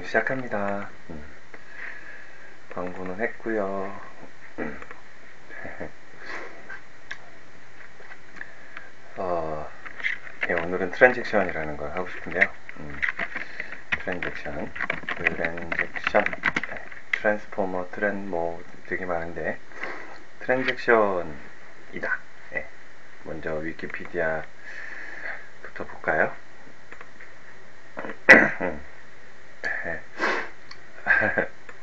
시작합니다. 광고는 했고요. 예, 오늘은 트랜잭션이라는 걸 하고 싶은데요. 트랜잭션, 트랜스포머, 뭐 되게 많은데 트랜잭션이다. 예, 먼저 위키피디아부터 볼까요?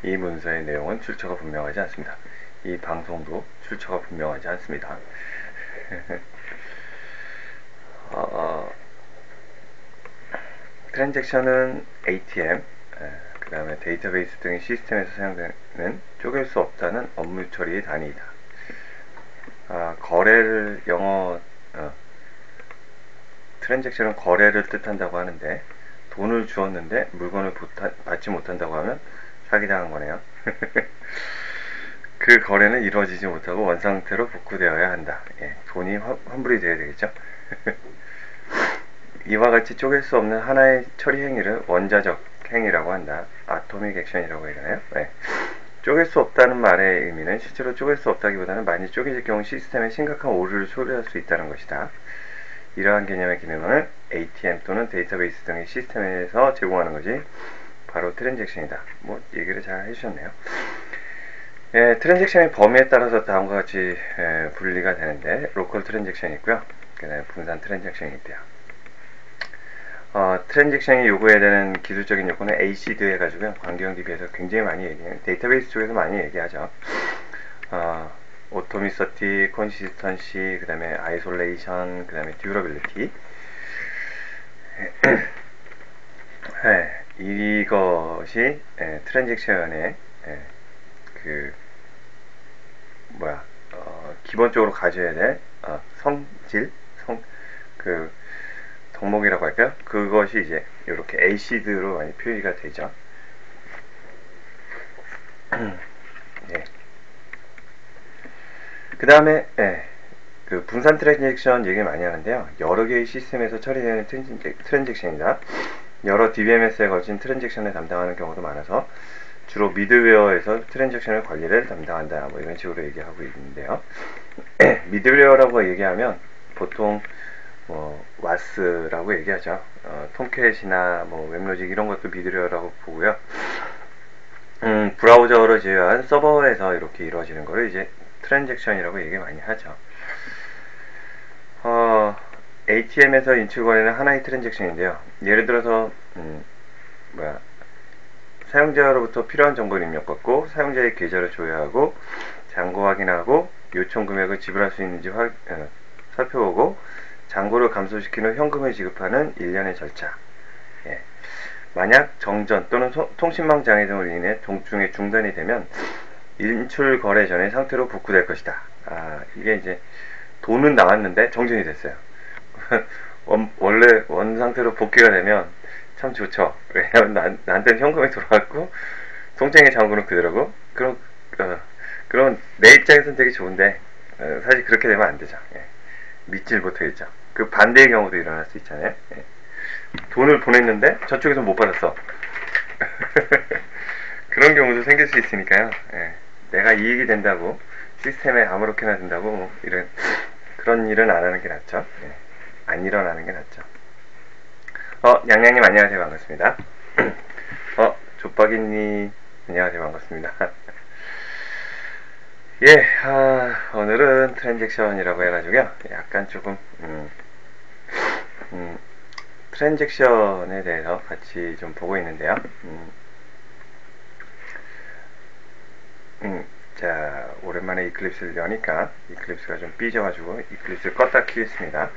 이 문서의 내용은 출처가 분명하지 않습니다. 이 방송도 출처가 분명하지 않습니다. 트랜잭션은 ATM, 그 다음에 데이터베이스 등의 시스템에서 사용되는 쪼갤 수 없다는 업무 처리의 단위이다. 거래를 트랜잭션은 거래를 뜻한다고 하는데 돈을 주었는데 물건을 받지 못한다고 하면 사기당한 거네요. 그 거래는 이루어지지 못하고 원상태로 복구되어야 한다. 예, 돈이 환불이 되어야 되겠죠. 이와 같이 쪼갤 수 없는 하나의 처리 행위를 원자적 행위라고 한다. 아토믹 액션이라고 해야 되나요? 네. 쪼갤 수 없다는 말의 의미는 실제로 쪼갤 수 없다기보다는 만일 쪼개질 경우 시스템에 심각한 오류를 초래할 수 있다는 것이다. 이러한 개념의 기능을 ATM 또는 데이터베이스 등의 시스템에서 제공하는 것이 바로 트랜잭션이다. 뭐 얘기를 잘 해주셨네요. 예, 트랜잭션의 범위에 따라서 다음과 같이 분리가 되는데 로컬 트랜잭션이 있고요. 그 다음에 분산 트랜잭션이 있대요. 트랜잭션이 요구해야 되는 기술적인 요건은 ACID 해가지고요. 관계형 DB에서 굉장히 많이 얘기해요. 데이터베이스 쪽에서 많이 얘기하죠. 오토미서티, 컨시스턴시, 그 다음에 아이솔레이션, 그 다음에 듀러빌리티. 이것이 트랜잭션의 기본적으로 가져야 될 성질, 덕목이라고 할까요? 그것이 이제 이렇게 ACID로 많이 표기가 되죠. 네. 그 다음에 그 분산 트랜잭션 얘기 많이 하는데요. 여러 개의 시스템에서 처리되는 트랜잭션이다. 여러 DBMS에 걸친 트랜잭션을 담당하는 경우도 많아서 주로 미드웨어에서 트랜잭션의 관리를 담당한다. 뭐 이런 식으로 얘기하고 있는데요. 미드웨어라고 얘기하면 보통 와스라고 얘기하죠. 톰캣이나 웹로직 이런 것도 미드웨어라고 보고요. 브라우저로 제외한 서버에서 이렇게 이루어지는 거를 이제 트랜잭션이라고 얘기 많이 하죠. ATM에서 인출거리는 하나의 트랜잭션인데요. 예를 들어서 사용자로부터 필요한 정보를 입력받고 사용자의 계좌를 조회하고 잔고 확인하고 요청 금액을 지불할 수 있는지 살펴보고 잔고를 감소시킨 후 현금을 지급하는 일련의 절차. 예. 만약 정전 또는 통신망 장애 등으로 인해 중단이 되면 인출 거래 전의 상태로 복구될 것이다. 이게 이제 돈은 나왔는데 정전이 됐어요. 원래 원 상태로 복귀가 되면 참 좋죠. 왜냐면 나한테는 현금이 돌아왔고 통장의 잔고는 그대로고 그럼 내 입장에서는 되게 좋은데 사실 그렇게 되면 안 되죠. 예. 믿질 못하겠죠. 그 반대의 경우도 일어날 수 있잖아요. 예. 돈을 보냈는데 저쪽에서 못 받았어. 그런 경우도 생길 수 있으니까요. 예. 내가 이익이 된다고 시스템에 아무렇게나 된다고 그런 일은 안 하는 게 낫죠. 예. 안 일어나는 게 낫죠. 양양님 안녕하세요. 반갑습니다. 족박이님 안녕하세요. 반갑습니다. 예, 오늘은 트랜잭션이라고 해가지고요. 약간 조금 트랜잭션에 대해서 같이 좀 보고 있는데요. 자, 오랜만에 이클립스를 여니까 이클립스가 좀 삐져가지고 이클립스를 껐다 키겠습니다.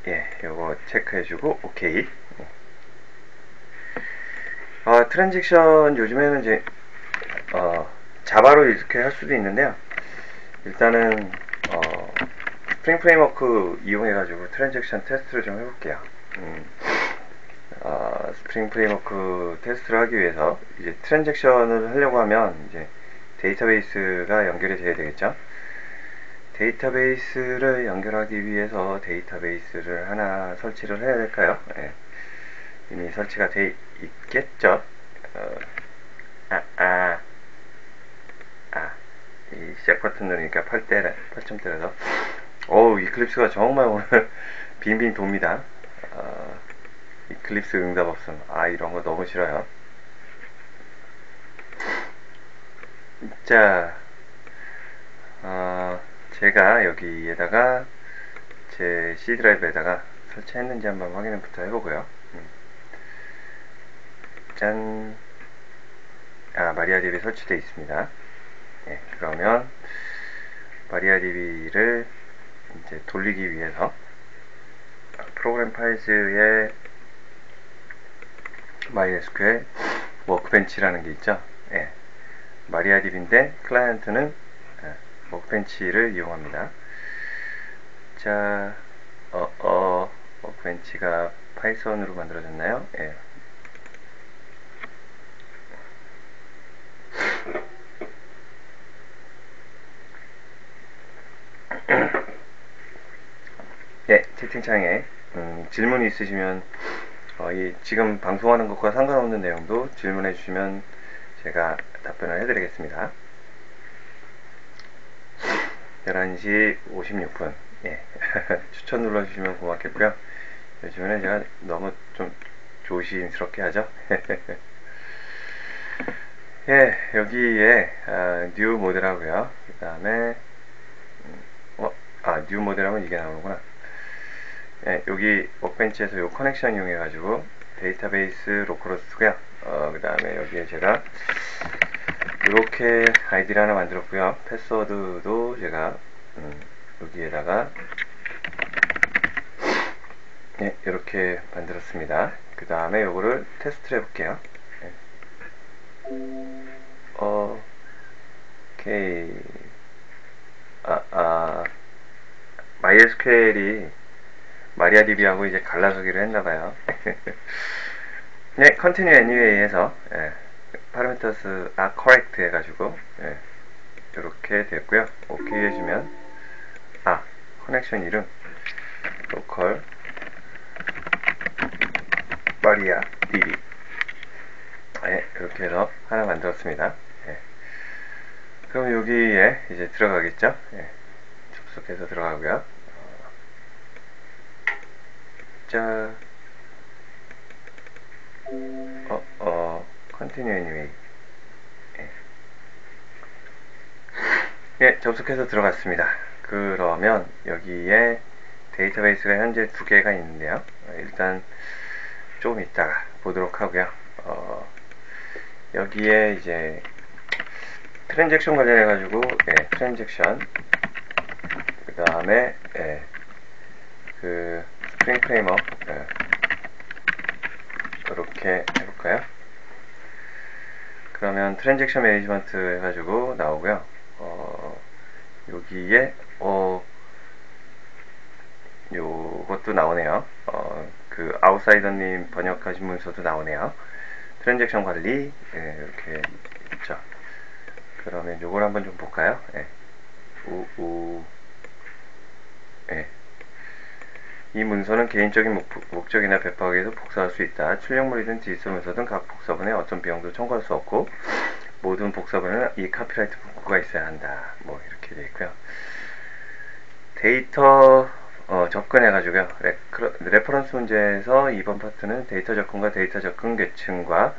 예, 요거 체크해주고 오케이. 트랜잭션 요즘에는 이제 자바로 이렇게 할 수도 있는데요. 일단은 스프링 프레임워크 이용해가지고 트랜잭션 테스트를 좀 해볼게요. 스프링 프레임워크 테스트를 하기 위해서 이제 트랜잭션을 하려고 하면 이제 데이터베이스가 연결이 돼야 되겠죠. 데이터베이스를 연결하기 위해서 데이터베이스를 하나 설치를 해야 될까요? 예. 이미 설치가 돼 있겠죠. 이 시작 버튼 누르니까 8점 때려서 어우, 이클립스가 정말 오늘 빙빙 돕니다. 이클립스 응답 없음. 이런 거 너무 싫어요. 자, 제가 여기에다가 제 C 드라이브에다가 설치했는지 한번 확인부터 해보고요. 짠. 마리아DB 설치되어 있습니다. 예, 그러면 마리아DB를 이제 돌리기 위해서 프로그램 파일즈에 MySQL 워크벤치라는 게 있죠. 예, 마리아DB인데 클라이언트는 워크벤치를 이용합니다. 자, 워크벤치가 파이썬으로 만들어졌나요? 예. 네, 채팅창에 질문이 있으시면 지금 방송하는 것과 상관없는 내용도 질문해 주시면 제가 답변을 해드리겠습니다. 11시 56분. 예. 추천 눌러주시면 고맙겠고요. 요즘에는 제가 너무 좀 조심스럽게 하죠. 예, 여기에 뉴 모델하고요. 그 다음에 뉴 모델하면 이게 나오는구나. 예, 여기 워크벤치에서 요 커넥션 이용해 가지고 데이터베이스 로컬호스트고요. 그 다음에 여기에 제가 이렇게 아이디를 하나 만들었고요. 패스워드도 제가 여기에다가 이렇게 만들었습니다. 그 다음에 요거를 테스트를 해볼게요. 오케이. MySQL이 마리아DB하고 이제 갈라서기로 했나봐요. 네, continue anyway 해서 parameters are correct 해가지고 이렇게 됐고요. 오케이 해주면 커넥션 이름 local MariaDB 이렇게 해서 하나 만들었습니다. 그럼 여기에 이제 들어가겠죠. 접속해서 들어가고요. 자, continue anyway. 접속해서 들어갔습니다. 그러면 여기에 데이터베이스가 현재 2개가 있는데요. 일단 조금 이따가 보도록 하고요. 여기에 이제 트랜잭션 관련해 가지고 트랜잭션, 그 다음에 그 스프링 프레임워크 이렇게 해볼까요? 그러면 트랜잭션 매니지먼트 해가지고 나오고요. 여기에 요것도 나오네요. 그 아웃사이더님 번역하신 문서도 나오네요. 트랜잭션 관리 이렇게 있죠. 그러면 요걸 한번 좀 볼까요? 이 문서는 개인적인 목적이나 배포하기 위해서 복사할 수 있다. 출력물이든 디지털 문서든 각 복사본에 어떤 비용도 청구할 수 없고 모든 복사본에는 이 카피라이트 문구가 있어야 한다. 뭐 이렇게 되어 있고요. 데이터 접근해가지고요. 레퍼런스 문제에서 이번 파트는 데이터 접근과 데이터 접근 계층과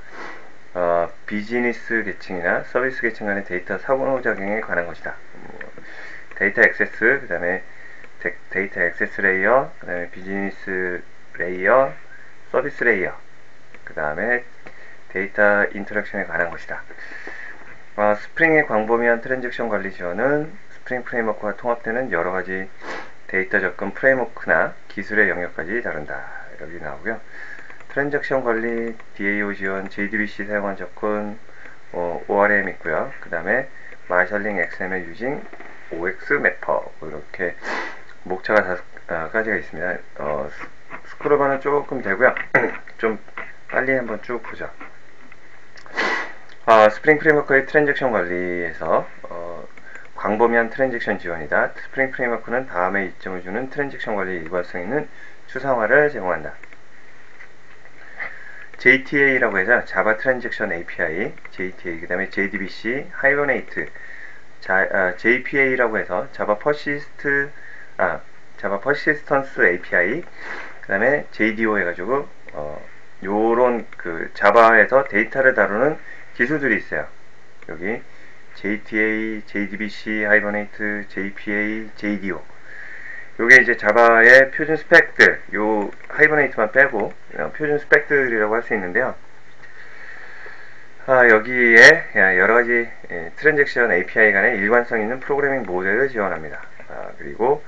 비즈니스 계층이나 서비스 계층 간의 데이터 상호작용에 관한 것이다. 데이터 액세스, 그 다음에 데이터 액세스 레이어, 그 다음에 비즈니스 레이어, 서비스 레이어, 그 다음에 데이터 인터랙션에 관한 것이다. 스프링의 광범위한 트랜잭션 관리 지원은 스프링 프레임워크와 통합되는 여러가지 데이터 접근 프레임워크나 기술의 영역까지 다룬다. 여기 나오고요. 트랜잭션 관리, DAO 지원, JDBC 사용한 접근, ORM 있고요. 그 다음에 마샬링 XML 유징, OX 매퍼, 이렇게 목차가 5가지가 있습니다. 스크롤바는 조금 되고요. 좀 빨리 한번 쭉 보죠. 스프링 프레임워크의 트랜잭션 관리에서 광범위한 트랜잭션 지원이다. 스프링 프레임워크는 다음에 이점을 주는 트랜잭션 관리 일관성 있는 추상화를 제공한다. JTA라고 해서 자바 트랜잭션 API, JTA, 그 다음에 JDBC, 하이버네이트, JPA라고 해서 자바 퍼시스턴스 API, 그 다음에 JDO 해가지고 요런 그 자바에서 데이터를 다루는 기술들이 있어요. 여기 JTA, JDBC, 하이버네이트, JPA, JDO. 요게 이제 자바의 표준 스펙들, 요 하이버네이트만 빼고 표준 스펙들이라고 할 수 있는데요. 여기에 여러가지 트랜잭션 API 간의 일관성 있는 프로그래밍 모델을 지원합니다. 그리고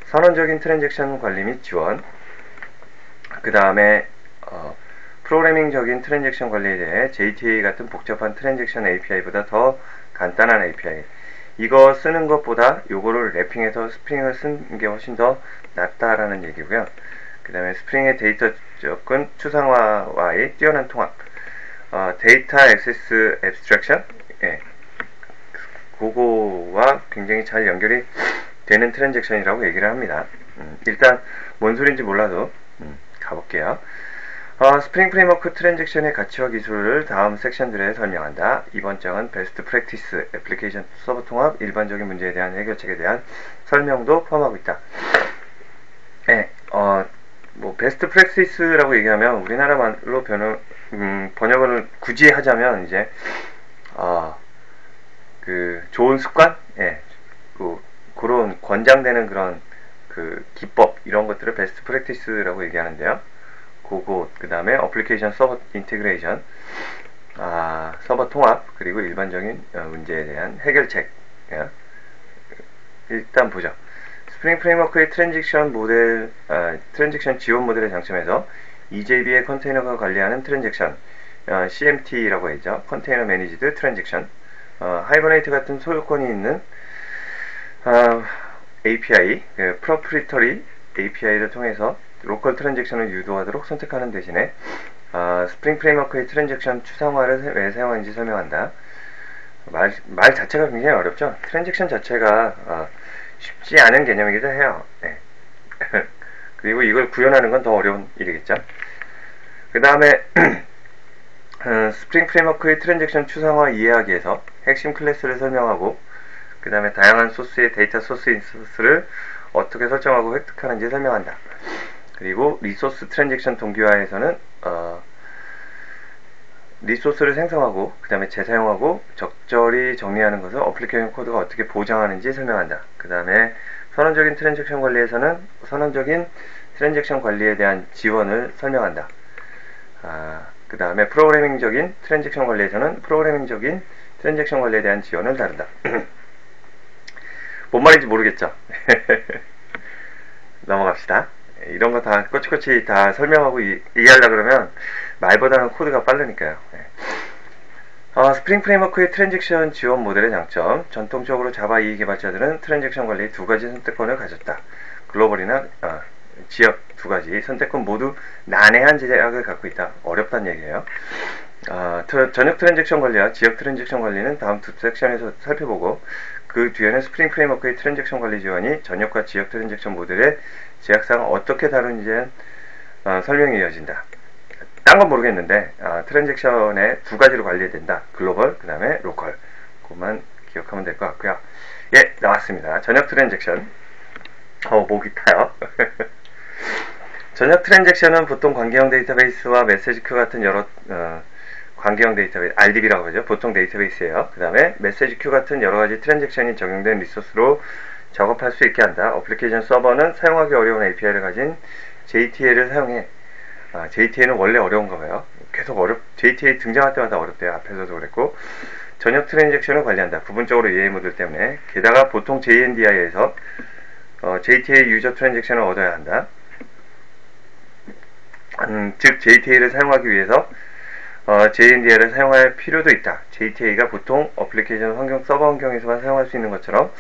선언적인 트랜잭션 관리 및 지원, 그 다음에 프로그래밍적인 트랜잭션 관리에 대해 JTA 같은 복잡한 트랜잭션 API보다 더 간단한 API, 이거 쓰는 것보다 요거를 랩핑해서 스프링을 쓰는 게 훨씬 더 낫다라는 얘기고요. 그 다음에 스프링의 데이터 접근 추상화와의 뛰어난 통합, 데이터 액세스 앱스트랙션, 그거와 굉장히 잘 연결이 되는 트랜잭션이라고 얘기를 합니다. 일단 뭔 소리인지 몰라도 가볼게요. 스프링 프레임워크 트랜잭션의 가치와 기술을 다음 섹션들에 설명한다. 이번 장은 베스트 프랙티스, 애플리케이션 서버 통합, 일반적인 문제에 대한 해결책에 대한 설명도 포함하고 있다. 뭐 베스트 프랙티스라고 얘기하면 우리나라 말로 번역을 굳이 하자면 이제 그 좋은 습관, 그런 권장되는 그런 그 기법 이런 것들을 베스트 프랙티스라고 얘기하는데요. 그거 그 다음에 어플리케이션 서버 인테그레이션, 서버 통합, 그리고 일반적인 문제에 대한 해결책. 일단 보죠. 스프링 프레임워크의 트랜잭션 지원 모델의 장점에서 EJB의 컨테이너가 관리하는 트랜잭션, CMT라고 했죠. 컨테이너 매니지드 트랜잭션, 하이버네이트 같은 소유권이 있는 API, 프로프리터리 API를 통해서 로컬 트랜잭션을 유도하도록 선택하는 대신에 스프링 프레임워크의 트랜잭션 추상화를 왜 사용하는지 설명한다. 말 자체가 굉장히 어렵죠. 트랜잭션 자체가 쉽지 않은 개념이기도 해요. 그리고 이걸 구현하는 건 더 어려운 일이겠죠. 그 다음에 스프링 프레임워크의 트랜잭션 추상화 이해하기에서 핵심 클래스를 설명하고, 그 다음에 다양한 소스의 데이터 소스 인스턴스를 어떻게 설정하고 획득하는지 설명한다. 그리고 리소스 트랜잭션 동기화에서는 리소스를 생성하고 그 다음에 재사용하고 적절히 정리하는 것을 어플리케이션 코드가 어떻게 보장하는지 설명한다. 그 다음에 선언적인 트랜잭션 관리에서는 선언적인 트랜잭션 관리에 대한 지원을 설명한다. 그 다음에 프로그래밍적인 트랜잭션 관리에서는 프로그래밍적인 트랜잭션 관리에 대한 지원을 다룬다. 뭔 말인지 모르겠죠? 넘어갑시다. 이런 거 다 꼬치꼬치 다 설명하고 이해하려고 그러면 말보다는 코드가 빠르니까요. 스프링 프레임워크의 트랜잭션 지원 모델의 장점. 전통적으로 자바 2 개발자들은 트랜잭션 관리 두 가지 선택권을 가졌다. 글로벌이나 지역 두 가지 선택권 모두 난해한 제약을 갖고 있다. 어렵다는 얘기예요. 전역 트랜잭션 관리와 지역 트랜잭션 관리는 다음 두 섹션에서 살펴보고, 그 뒤에는 스프링 프레임워크의 트랜잭션 관리 지원이 전역과 지역 트랜잭션 모델의 제약상을 어떻게 다루는지에 설명이 이어진다. 딴 건 모르겠는데 트랜잭션에 두 가지로 관리된다. 글로벌, 그 다음에 로컬. 그것만 기억하면 될 것 같고요. 예, 나왔습니다. 전역 트랜잭션. 목이 타요. 전역 트랜잭션은 보통 관계형 데이터베이스와 메시지 큐 같은 여러 관계형 데이터베이스, RDB라고 하죠. 보통 데이터베이스예요. 그 다음에 메시지 큐 같은 여러가지 트랜잭션이 적용된 리소스로 작업할 수 있게 한다. 어플리케이션 서버는 사용하기 어려운 API를 가진 JTA를 사용해. JTA는 원래 어려운가 봐요. 계속 JTA 등장할 때마다 어렵대요. 앞에서도 그랬고. 전역 트랜잭션을 관리한다. 부분적으로 EA 모듈 때문에. 게다가 보통 JNDI에서 JTA 유저 트랜잭션을 얻어야 한다. 즉 JTA를 사용하기 위해서 JNDI를 사용할 필요도 있다. JTA가 보통 어플리케이션 환경 서버 환경에서만 사용할 수 있는 것처럼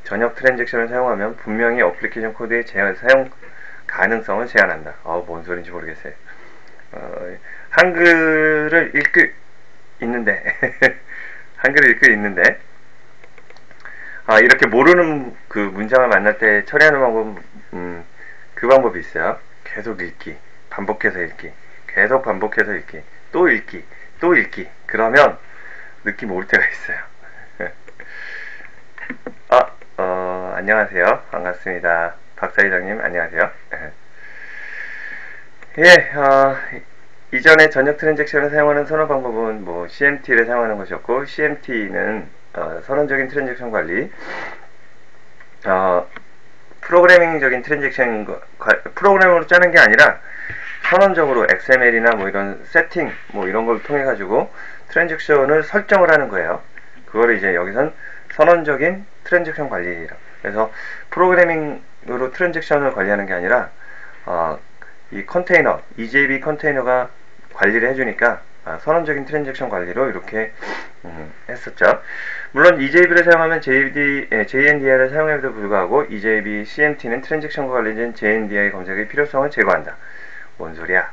전역 트랜잭션을 사용하면 분명히 어플리케이션 코드의 사용 가능성을 제한한다. 뭔 소린지 모르겠어요. 한글을 읽고 있는데 이렇게 모르는 그 문장을 만날 때 처리하는 방법은 그 방법이 있어요. 계속 읽기, 반복해서 읽기. 계속 반복해서 읽기, 또 읽기, 또 읽기. 그러면 느낌 올 때가 있어요. 안녕하세요. 반갑습니다. 박사회장님, 안녕하세요. 이전에 전역 트랜잭션을 사용하는 선호 방법은 뭐 CMT를 사용하는 것이었고, CMT는 선언적인 트랜잭션 관리, 프로그래밍적인 트랜잭션, 프로그램으로 짜는 게 아니라 선언적으로 XML이나 뭐 이런 세팅, 뭐 이런 걸 통해 가지고 트랜잭션을 설정을 하는 거예요. 그거를 이제 여기선 선언적인 트랜잭션 관리라. 그래서 프로그래밍으로 트랜잭션을 관리하는 게 아니라 이 컨테이너, EJB 컨테이너가 관리를 해주니까 선언적인 트랜잭션 관리로 이렇게 했었죠. 물론 EJB를 사용하면 JNDI를 사용해도 불구하고 EJB CMT는 트랜잭션과 관련된 JNDI 검색의 필요성을 제거한다. 뭔 소리야?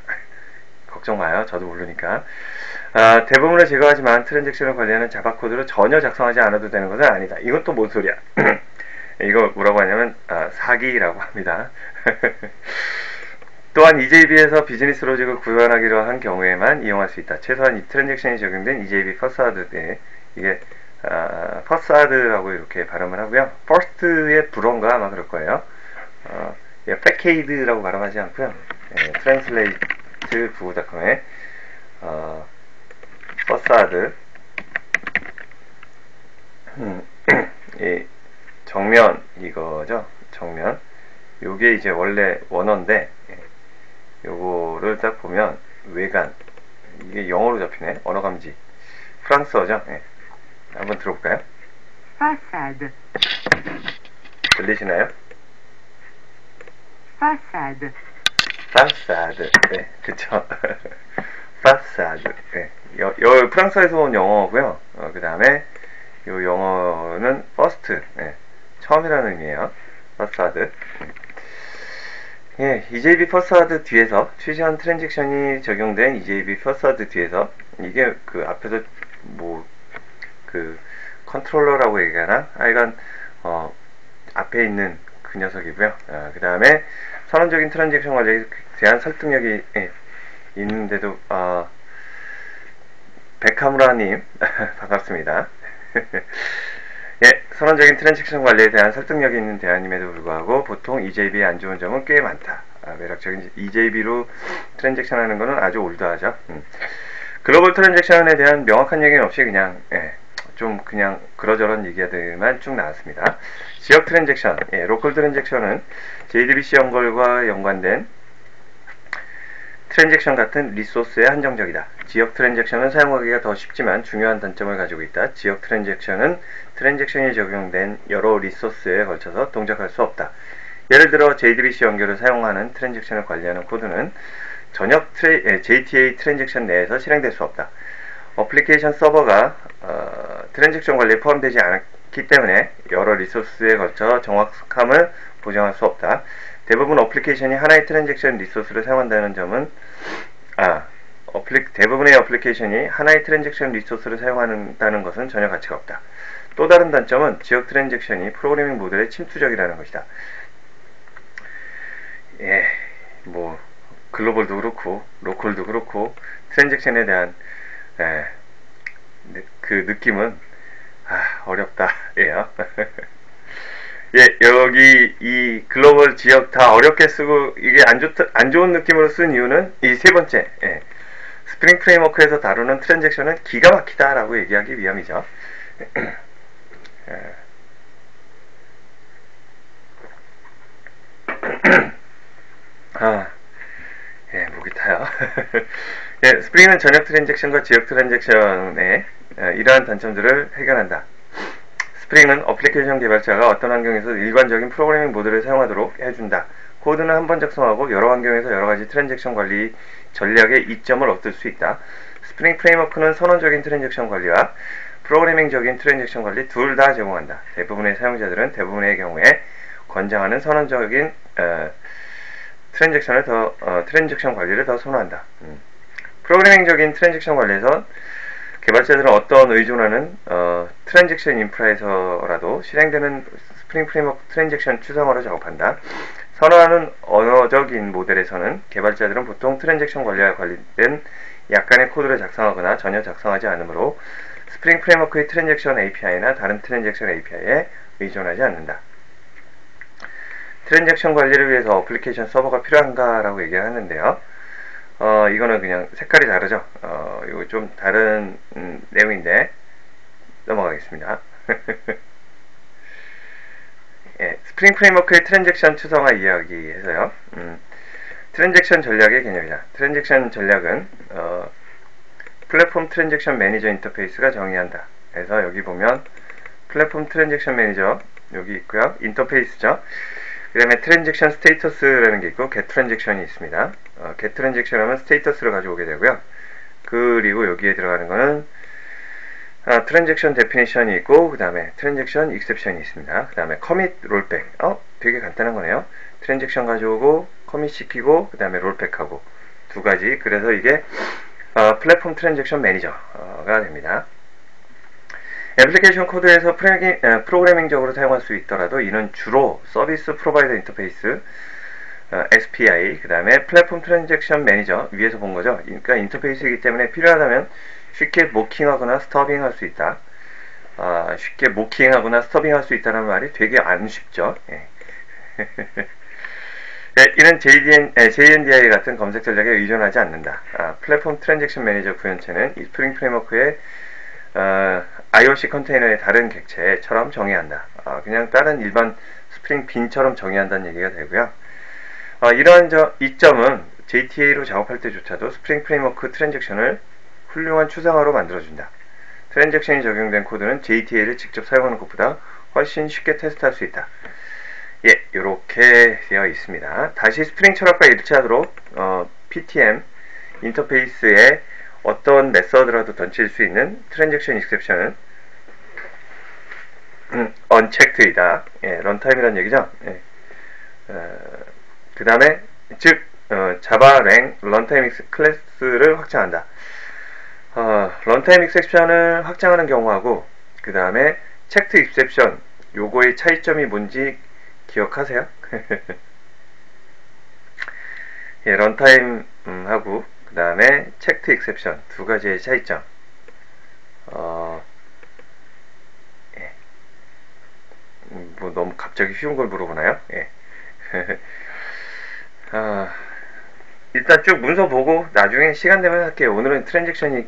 걱정 마요. 저도 모르니까. 대부분을 제거하지만 트랜잭션을 관리하는 자바 코드를 전혀 작성하지 않아도 되는 것은 아니다. 이건 또 뭔 소리야? 이거 뭐라고 하냐면 사기라고 합니다. 또한 EJB에서 비즈니스 로직을 구현하기로 한 경우에만 이용할 수 있다. 최소한 이 트랜잭션이 적용된 EJB 퍼사드에 이게 퍼사드라고 이렇게 발음을 하고요. 퍼스트의 불어인가 아마 그럴 거예요. 패케이드라고 발음하지 않고요. 트랜슬레이트 구구닷컴에 퍼사드 이 정면 이거죠. 정면 요게 이제 원래 원어인데 요거를 딱 보면 외관 이게 영어로 잡히네. 언어감지 프랑스어죠. 한번 들어볼까요? Façade. 들리시나요? Façade. 파사드. 네, 그쵸. 파사드. 네. 프랑스에서 온 영어고요. 그 다음에 요 영어는 first. 네. 처음이라는 의미예요. 파사드. 예, EJB 퍼사드 뒤에서 취시한 트랜잭션이 적용된 EJB 퍼사드 뒤에서 이게 그 앞에서 뭐 그 컨트롤러라고 얘기하나? 하여간 앞에 있는 그 녀석이고요. 그 다음에 선언적인 트랜잭션 관리에 대한 설득력이 있는데도 백하무라님 반갑습니다. 예, 선언적인 트랜잭션 관리에 대한 설득력이 있는 대안임에도 불구하고 보통 EJB의 안 좋은 점은 꽤 많다. 매력적인 EJB로 트랜잭션 하는 거는 아주 올드하죠. 글로벌 트랜잭션에 대한 명확한 얘기는 없이 그냥 좀 그냥 그러저런 얘기들만 쭉 나왔습니다. 지역 트랜잭션, 로컬 트랜잭션은 JDBC 연결과 연관된 트랜잭션 같은 리소스에 한정적이다. 지역 트랜잭션은 사용하기가 더 쉽지만 중요한 단점을 가지고 있다. 지역 트랜잭션은 트랜잭션이 적용된 여러 리소스에 걸쳐서 동작할 수 없다. 예를 들어 JDBC 연결을 사용하는 트랜잭션을 관리하는 코드는 전역 JTA 트랜잭션 내에서 실행될 수 없다. 어플리케이션 서버가 트랜잭션 관리에 포함되지 않기 때문에 여러 리소스에 걸쳐 정확함을 보장할 수 없다. 대부분 어플리케이션이 하나의 트랜잭션 리소스를 사용한다는 점은 대부분의 어플리케이션이 하나의 트랜잭션 리소스를 사용한다는 것은 전혀 가치가 없다. 또 다른 단점은 지역 트랜잭션이 프로그래밍 모델에 침투적이라는 것이다. 뭐 글로벌도 그렇고 로컬도 그렇고 트랜잭션에 대한 그 느낌은 어렵다 예요. 여기 이 글로벌 지역 다 어렵게 쓰고 이게 안 좋은 느낌으로 쓴 이유는 이 세 번째 스프링 프레임워크에서 다루는 트랜잭션은 기가 막히다 라고 얘기하기 위함이죠. 목이 타요. 스프링은 전역 트랜잭션과 지역 트랜잭션의 이러한 단점들을 해결한다. 스프링은 어플리케이션 개발자가 어떤 환경에서 일관적인 프로그래밍 모델을 사용하도록 해준다. 코드는 한 번 작성하고 여러 환경에서 여러가지 트랜잭션 관리 전략의 이점을 얻을 수 있다. 스프링 프레임워크는 선언적인 트랜잭션 관리와 프로그래밍적인 트랜잭션 관리 둘 다 제공한다. 대부분의 사용자들은 대부분의 경우에 권장하는 선언적인 트랜잭션 관리를 더 선호한다. 프로그래밍적인 트랜잭션 관리에서 개발자들은 어떤 의존하는 트랜잭션 인프라에서라도 실행되는 스프링 프레임워크 트랜잭션 추상화로 작업한다. 선호하는 언어적인 모델에서는 개발자들은 보통 트랜잭션 관리와 관련된 약간의 코드를 작성하거나 전혀 작성하지 않으므로 스프링 프레임워크의 트랜잭션 API나 다른 트랜잭션 API에 의존하지 않는다. 트랜잭션 관리를 위해서 어플리케이션 서버가 필요한가 라고 얘기를 하는데요. 이거는 그냥 색깔이 다르죠. 이거 좀 다른 내용인데 넘어가겠습니다. 예, 스프링 프레임워크의 트랜잭션 추성화 이야기해서요. 트랜잭션 전략의 개념이다. 트랜잭션 전략은 플랫폼 트랜잭션 매니저 인터페이스가 정의한다. 그래서 여기 보면 플랫폼 트랜잭션 매니저 여기 있고요. 인터페이스죠. 그 다음에 트랜잭션 스테이터스라는 게 있고 get 트랜잭션이 있습니다. get 트랜잭션 하면 스테이터스를 가져오게 되고요. 그리고 여기에 들어가는 거는 트랜잭션 데피니션이 있고 그 다음에 트랜잭션 익셉션이 있습니다. 그 다음에 커밋 롤백 되게 간단한 거네요. 트랜잭션 가져오고 커밋 시키고 그 다음에 롤백하고 두 가지. 그래서 이게 플랫폼 트랜잭션 매니저가 됩니다. 애플리케이션 코드에서 프로그래밍적으로 사용할 수 있더라도 이는 주로 서비스 프로바이더 인터페이스 SPI, 그 다음에 플랫폼 트랜잭션 매니저 위에서 본 거죠. 그러니까 인터페이스이기 때문에 필요하다면 쉽게 모킹하거나 스터빙 할 수 있다. 쉽게 모킹하거나 스터빙 할 수 있다는 말이 되게 안 쉽죠. 예. 이는 JNDI 같은 검색 전략에 의존하지 않는다. 플랫폼 트랜잭션 매니저 구현체는 이 스프링 프레임워크의 IOC 컨테이너의 다른 객체처럼 정의한다. 그냥 다른 일반 스프링 빈처럼 정의한다는 얘기가 되고요. 이러한 이점은 JTA로 작업할 때조차도 스프링 프레임워크 트랜잭션을 훌륭한 추상화로 만들어준다. 트랜잭션이 적용된 코드는 JTA를 직접 사용하는 것보다 훨씬 쉽게 테스트할 수 있다. 예, 이렇게 되어 있습니다. 다시 스프링 철학과 일치하도록 PTM 인터페이스에 어떤 메서드라도 던질 수 있는 트랜잭션 익셉션은 unchecked이다. 예, 런타임이라는 얘기죠. 예. 그 다음에 즉 자바 랭 런타임 클래스를 확장한다. 런타임 익셉션을 확장하는 경우하고 그 다음에 체크드 익셉션 요거의 차이점이 뭔지 기억하세요? 예, 런타임 하고 그 다음에 체크드 익셉션 두 가지의 차이점. 예. 뭐 너무 갑자기 쉬운 걸 물어보나요? 예. 일단 쭉 문서 보고 나중에 시간 되면 할게요. 오늘은 트랜잭션이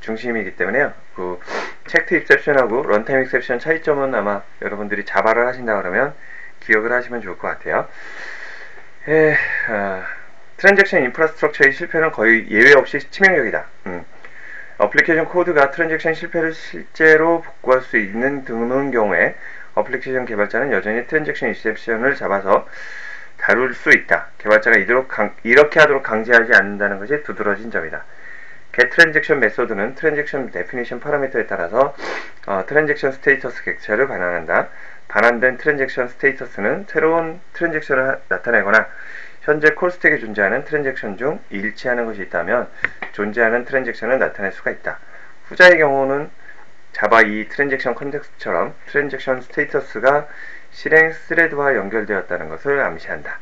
중심이기 때문에요. 그 체크드 익셉션하고 런타임 익셉션 차이점은 아마 여러분들이 자바를 하신다 그러면 기억을 하시면 좋을 것 같아요. 트랜잭션 인프라스트럭처의 실패는 거의 예외 없이 치명적이다. 어플리케이션 코드가 트랜잭션 실패를 실제로 복구할 수 있는 드문 경우에 어플리케이션 개발자는 여전히 트랜잭션 익셉션을 잡아서 다룰 수 있다. 개발자가 이렇게 하도록 강제하지 않는다는 것이 두드러진 점이다. get 트랜잭션 메소드는 트랜잭션 데피니션 파라미터에 따라서 트랜잭션 스테이터스 객체를 반환한다. 반환된 트랜잭션 스테이터스는 새로운 트랜잭션을 나타내거나 현재 콜스택에 존재하는 트랜잭션 중 일치하는 것이 있다면 존재하는 트랜잭션을 나타낼 수가 있다. 후자의 경우는 자바 2 트랜잭션 컨텍스트처럼 트랜잭션 스테이터스가 실행 스레드와 연결되었다는 것을 암시한다.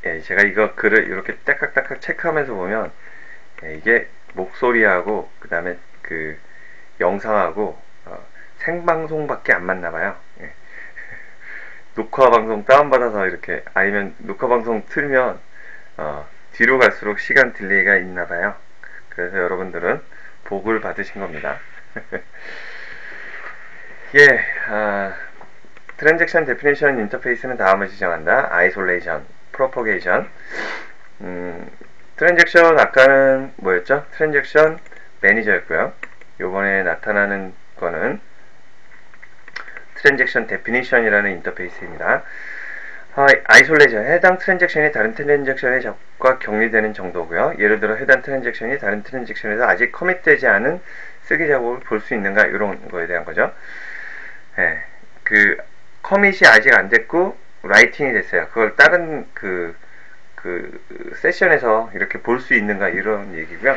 예, 제가 이거 글을 이렇게 딱딱딱딱 체크하면서 보면 이게 목소리하고 그 다음에 그 영상하고 생방송밖에 안 맞나봐요. 예. 녹화방송 다운받아서 이렇게 아니면 녹화방송 틀면 뒤로 갈수록 시간 딜레이가 있나봐요. 그래서 여러분들은 복을 받으신 겁니다. 예, 트랜잭션 데피니션 인터페이스는 다음을 지정한다. 아이솔레이션, 프로포게이션. 트랜잭션 아까는 뭐였죠? 트랜잭션 매니저였고요. 요번에 나타나는 거는 트랜잭션 데피니션이라는 인터페이스입니다. 아이솔레이션, 해당 트랜잭션이 다른 트랜잭션의 적과 격리되는 정도고요. 예를 들어 해당 트랜잭션이 다른 트랜잭션에서 아직 커밋되지 않은 쓰기 작업을 볼 수 있는가, 이런 거에 대한 거죠. 예, 그 커밋이 아직 안 됐고 라이팅이 됐어요. 그걸 다른 그 세션에서 이렇게 볼 수 있는가, 이런 얘기고요.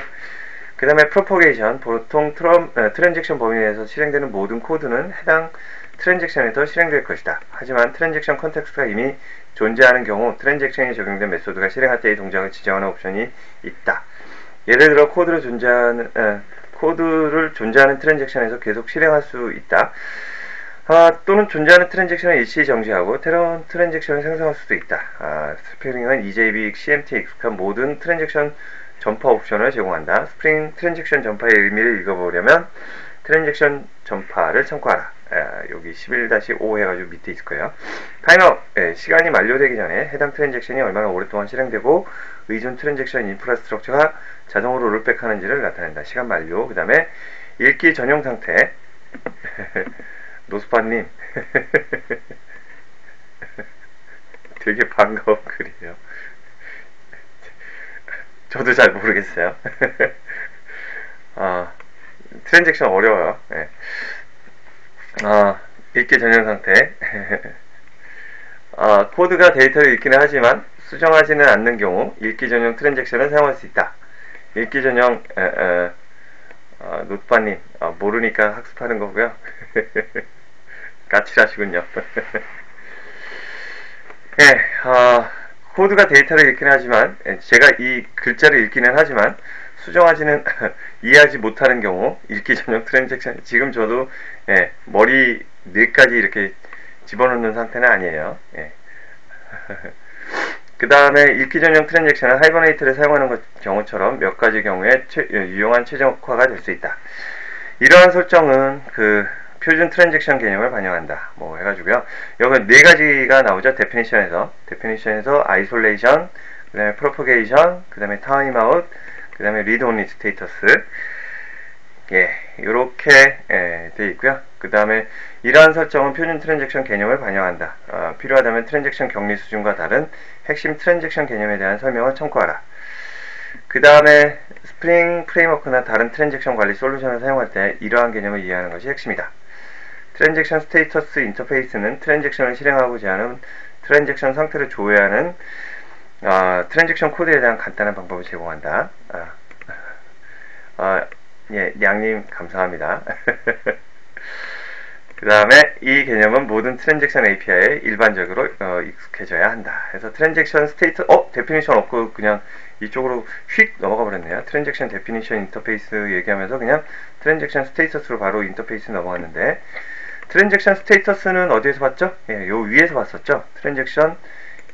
그 다음에 propagation, 보통 트랜잭션 범위 내에서 실행되는 모든 코드는 해당 트랜잭션에서 실행될 것이다. 하지만 트랜잭션 컨텍스트가 이미 존재하는 경우 트랜잭션이 적용된 메소드가 실행할 때의 동작을 지정하는 옵션이 있다. 예를 들어 코드를 존재하는 트랜잭션에서 계속 실행할 수 있다. 또는 존재하는 트랜잭션을 일시 정지하고 새로운 트랜잭션을 생성할 수도 있다. 스프링은 EJB, CMT에 익숙한 모든 트랜잭션 전파 옵션을 제공한다. 스프링 트랜잭션 전파의 의미를 읽어보려면 트랜잭션 전파를 참고하라. 여기 11-5 해가지고 밑에 있을 거예요. 타임아웃. 시간이 만료되기 전에 해당 트랜잭션이 얼마나 오랫동안 실행되고 의존 트랜잭션 인프라스트럭처가 자동으로 롤백하는지를 나타낸다. 시간 만료. 그 다음에 읽기 전용 상태. 노스파님 되게 반가운 글이에요. 저도 잘 모르겠어요. 트랜잭션 어려워요. 네. 읽기 전용 상태. 코드가 데이터를 읽기는 하지만 수정하지는 않는 경우 읽기 전용 트랜잭션을 사용할 수 있다. 읽기 전용 노트파님 모르니까 학습하는 거고요. 까칠하시군요. 네, 코드가 데이터를 읽기는 하지만 제가 이 글자를 읽기는 하지만 수정하지는 이해하지 못하는 경우 읽기 전용 트랜잭션. 지금 저도 머리 뇌까지 이렇게 집어넣는 상태는 아니에요. 그 다음에 읽기 전용 트랜잭션은 하이버네이트를 사용하는 경우처럼 몇 가지 경우에 유용한 최적화가 될 수 있다. 이러한 설정은 그 표준 트랜잭션 개념을 반영한다. 뭐 해가지고요. 여기 네 가지가 나오죠. 데피니션에서 아이솔레이션, 그 다음에 프로퍼게이션, 그 다음에 타임아웃, 그 다음에 리드 온리 스테이터스. 요렇게 되어 있고요. 그 다음에 이러한 설정은 표준 트랜잭션 개념을 반영한다. 필요하다면 트랜잭션 격리 수준과 다른 핵심 트랜잭션 개념에 대한 설명을 참고하라. 그 다음에 스프링 프레임워크나 다른 트랜잭션 관리 솔루션을 사용할 때 이러한 개념을 이해하는 것이 핵심이다. 트랜잭션 스테이터스 인터페이스는 트랜잭션을 실행하고자 하는 트랜잭션 상태를 조회하는 트랜잭션 코드에 대한 간단한 방법을 제공한다. 냥님 감사합니다. 그 다음에 이 개념은 모든 트랜잭션 API에 일반적으로 익숙해져야 한다. 그래서 트랜잭션 스테이터 데피니션 없고 그냥 이쪽으로 휙 넘어가 버렸네요. 트랜잭션 데피니션 인터페이스 얘기하면서 그냥 트랜잭션 스테이터스로 바로 인터페이스 넘어갔는데, 트랜잭션 스테이터스는 어디에서 봤죠? 요 위에서 봤었죠. 트랜잭션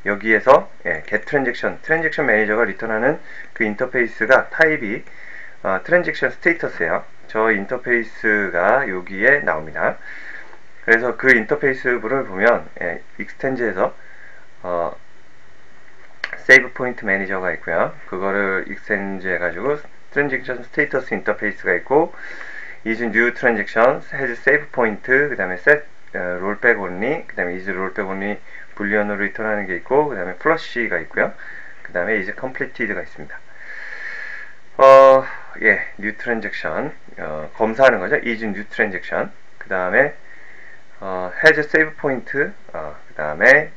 여기에서 get 트랜잭션 매니저가 리턴하는 그 인터페이스가 타입이 트랜잭션 스테이터스예요. 저 인터페이스가 여기에 나옵니다. 그래서 그 인터페이스를 보면 익스텐즈에서 세이브 포인트 매니저가 있고요. 그거를 익스텐즈 해가지고 트랜잭션 스테이터스 인터페이스가 있고, is new transaction, has save point, 그 다음에 set rollback only, 그 다음에 is rollback only 불리언으로 리턴하는 게 있고, 그 다음에 flush가 있고요. 그 다음에 is completed가 있습니다. new transaction 검사하는 거죠. is new transaction. 그 다음에 has save point, 그 다음에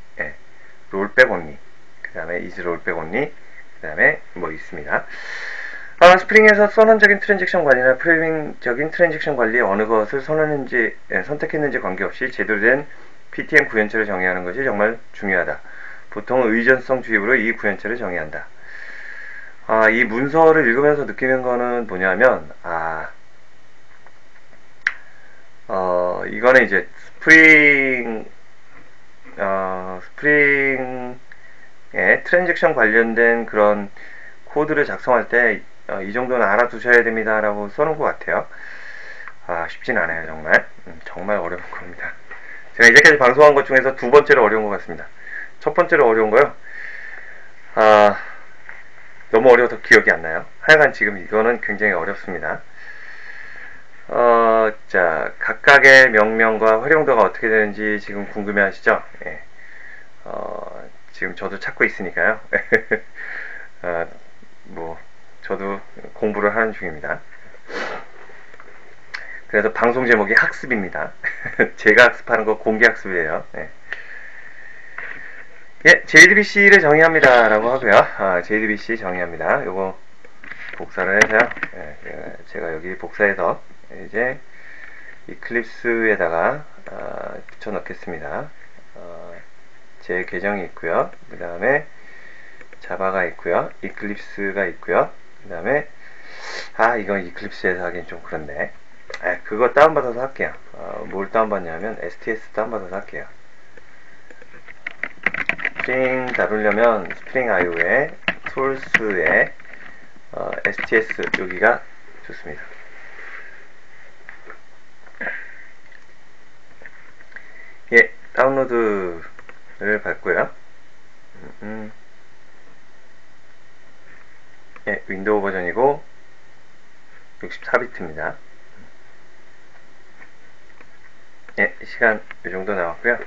rollback only, 그 다음에 is rollback only, 그 다음에 뭐 있습니다. 스프링에서 선언적인 트랜잭션 관리나 프레임적인 트랜잭션 관리에 어느 것을 선택했는지 관계없이 제대로 된 PTM 구현체를 정의하는 것이 정말 중요하다. 보통 의존성 주입으로 이 구현체를 정의한다. 이 문서를 읽으면서 느끼는 거는 뭐냐면, 이거는 이제 스프링에 트랜잭션 관련된 그런 코드를 작성할 때 이 정도는 알아두셔야 됩니다 라고 써놓은 것 같아요. 쉽진 않아요. 정말 어려운 겁니다. 제가 이제까지 방송한 것 중에서 두 번째로 어려운 것 같습니다. 첫 번째로 어려운 거요, 너무 어려워서 기억이 안 나요. 하여간 지금 이거는 굉장히 어렵습니다. 자, 각각의 명령과 활용도가 어떻게 되는지 지금 궁금해 하시죠? 지금 저도 찾고 있으니까요. 저도 공부를 하는 중입니다. 그래서 방송 제목이 학습입니다. 제가 학습하는 거 공개 학습이에요. JDBC를 정의합니다 라고 하고요. JDBC 정의합니다. 요거 복사를 해서요. 제가 여기 복사해서 이제 이클립스에다가 붙여 넣겠습니다. 제 계정이 있고요. 그 다음에 자바가 있고요. 이클립스가 있고요. 그 다음에 이건 이클립스에서 하긴 좀 그런데 그거 다운받아서 할게요. 뭘 다운받냐면 STS 다운받아서 할게요. 스프링 다루려면 스프링 IO에 툴스에 STS 여기가 좋습니다. 예, 다운로드를 밟고요. 예, 윈도우 버전이고 64비트입니다. 예, 시간 이 정도 나왔고요.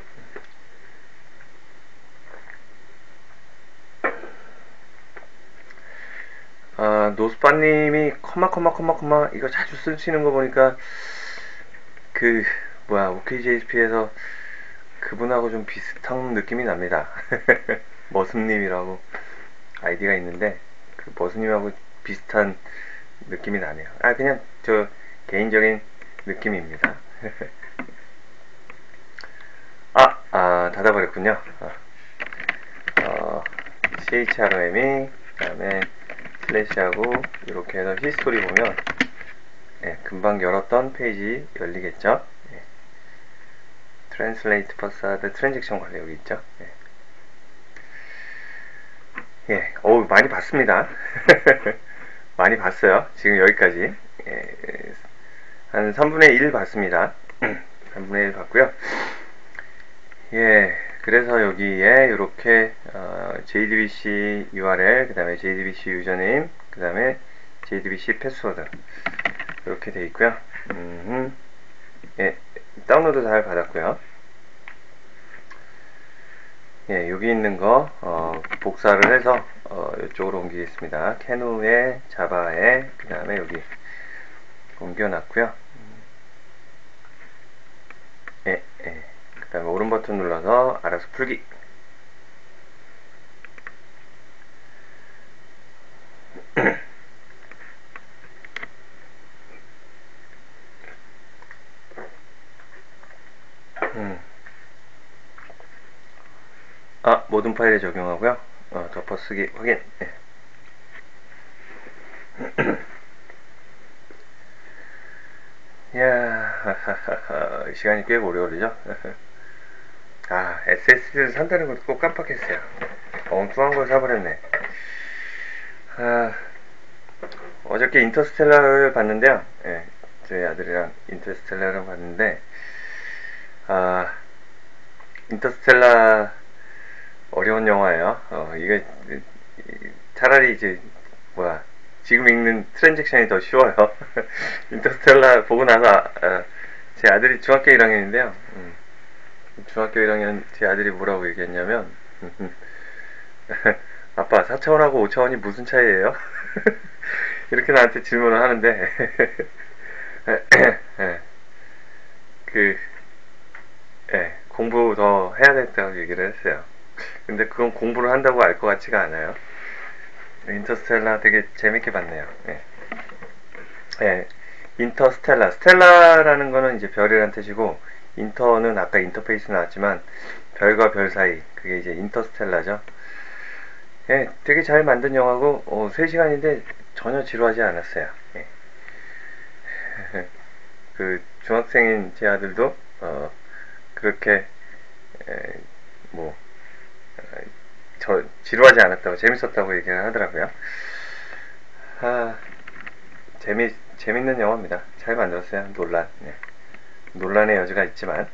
노스파님이 컴마 이거 자주 쓰시는 거 보니까 OKJSP에서 그분하고 좀 비슷한 느낌이 납니다. 머슴님이라고 아이디가 있는데 그 머슴님하고 비슷한 느낌이 나네요. 그냥 저 개인적인 느낌입니다. 닫아버렸군요. CHROM이 그 다음에 슬래시하고 이렇게 해서 히스토리 보면 금방 열었던 페이지 열리겠죠. 트랜슬레이트 파사드 트랜잭션 관리 여기 있죠. 많이 봤습니다. 많이 봤어요. 지금 여기까지 한 3분의 1 봤습니다. 3분의 1 봤고요. 그래서 여기에 이렇게 JDBC URL, 그 다음에 JDBC 유저네임, 그 다음에 JDBC 패스워드 이렇게 돼 있고요. 다운로드 잘 받았고요. 여기 있는 거 복사를 해서 이쪽으로 옮기겠습니다. 캐누에 자바에 그 다음에 여기 옮겨놨고요. 그 다음에 오른 버튼 눌러서 알아서 풀기. 모든 파일에 적용하고요. 덮어쓰기 확인. 시간이 꽤 오래 걸리죠? SSD를 산다는 것도 꼭 깜빡했어요. 엉뚱한 걸 사버렸네. 어저께 인터스텔라를 봤는데요. 저희 아들이랑 인터스텔라를 봤는데, 인터스텔라 어려운 영화예요. 이게 차라리 지금 읽는 트랜잭션이 더 쉬워요. 인터스텔라 보고 나서 제 아들이 중학교 1학년인데요. 중학교 1학년 제 아들이 뭐라고 얘기했냐면 아빠 4차원하고 5차원이 무슨 차이예요? 이렇게 나한테 질문을 하는데 공부 더 해야 된다고 얘기를 했어요. 근데 그건 공부를 한다고 알 것 같지가 않아요. 인터스텔라 되게 재밌게 봤네요. 인터스텔라. 스텔라라는 거는 이제 별이라는 뜻이고, 인터는 아까 인터페이스 나왔지만, 별과 별 사이. 그게 이제 인터스텔라죠. 되게 잘 만든 영화고, 3시간인데 전혀 지루하지 않았어요. 그 중학생인 제 아들도, 그렇게, 지루하지 않았다고, 재밌었다고 얘기를 하더라고요. 재밌는 영화입니다. 잘 만들었어요. 논란의 여지가 있지만.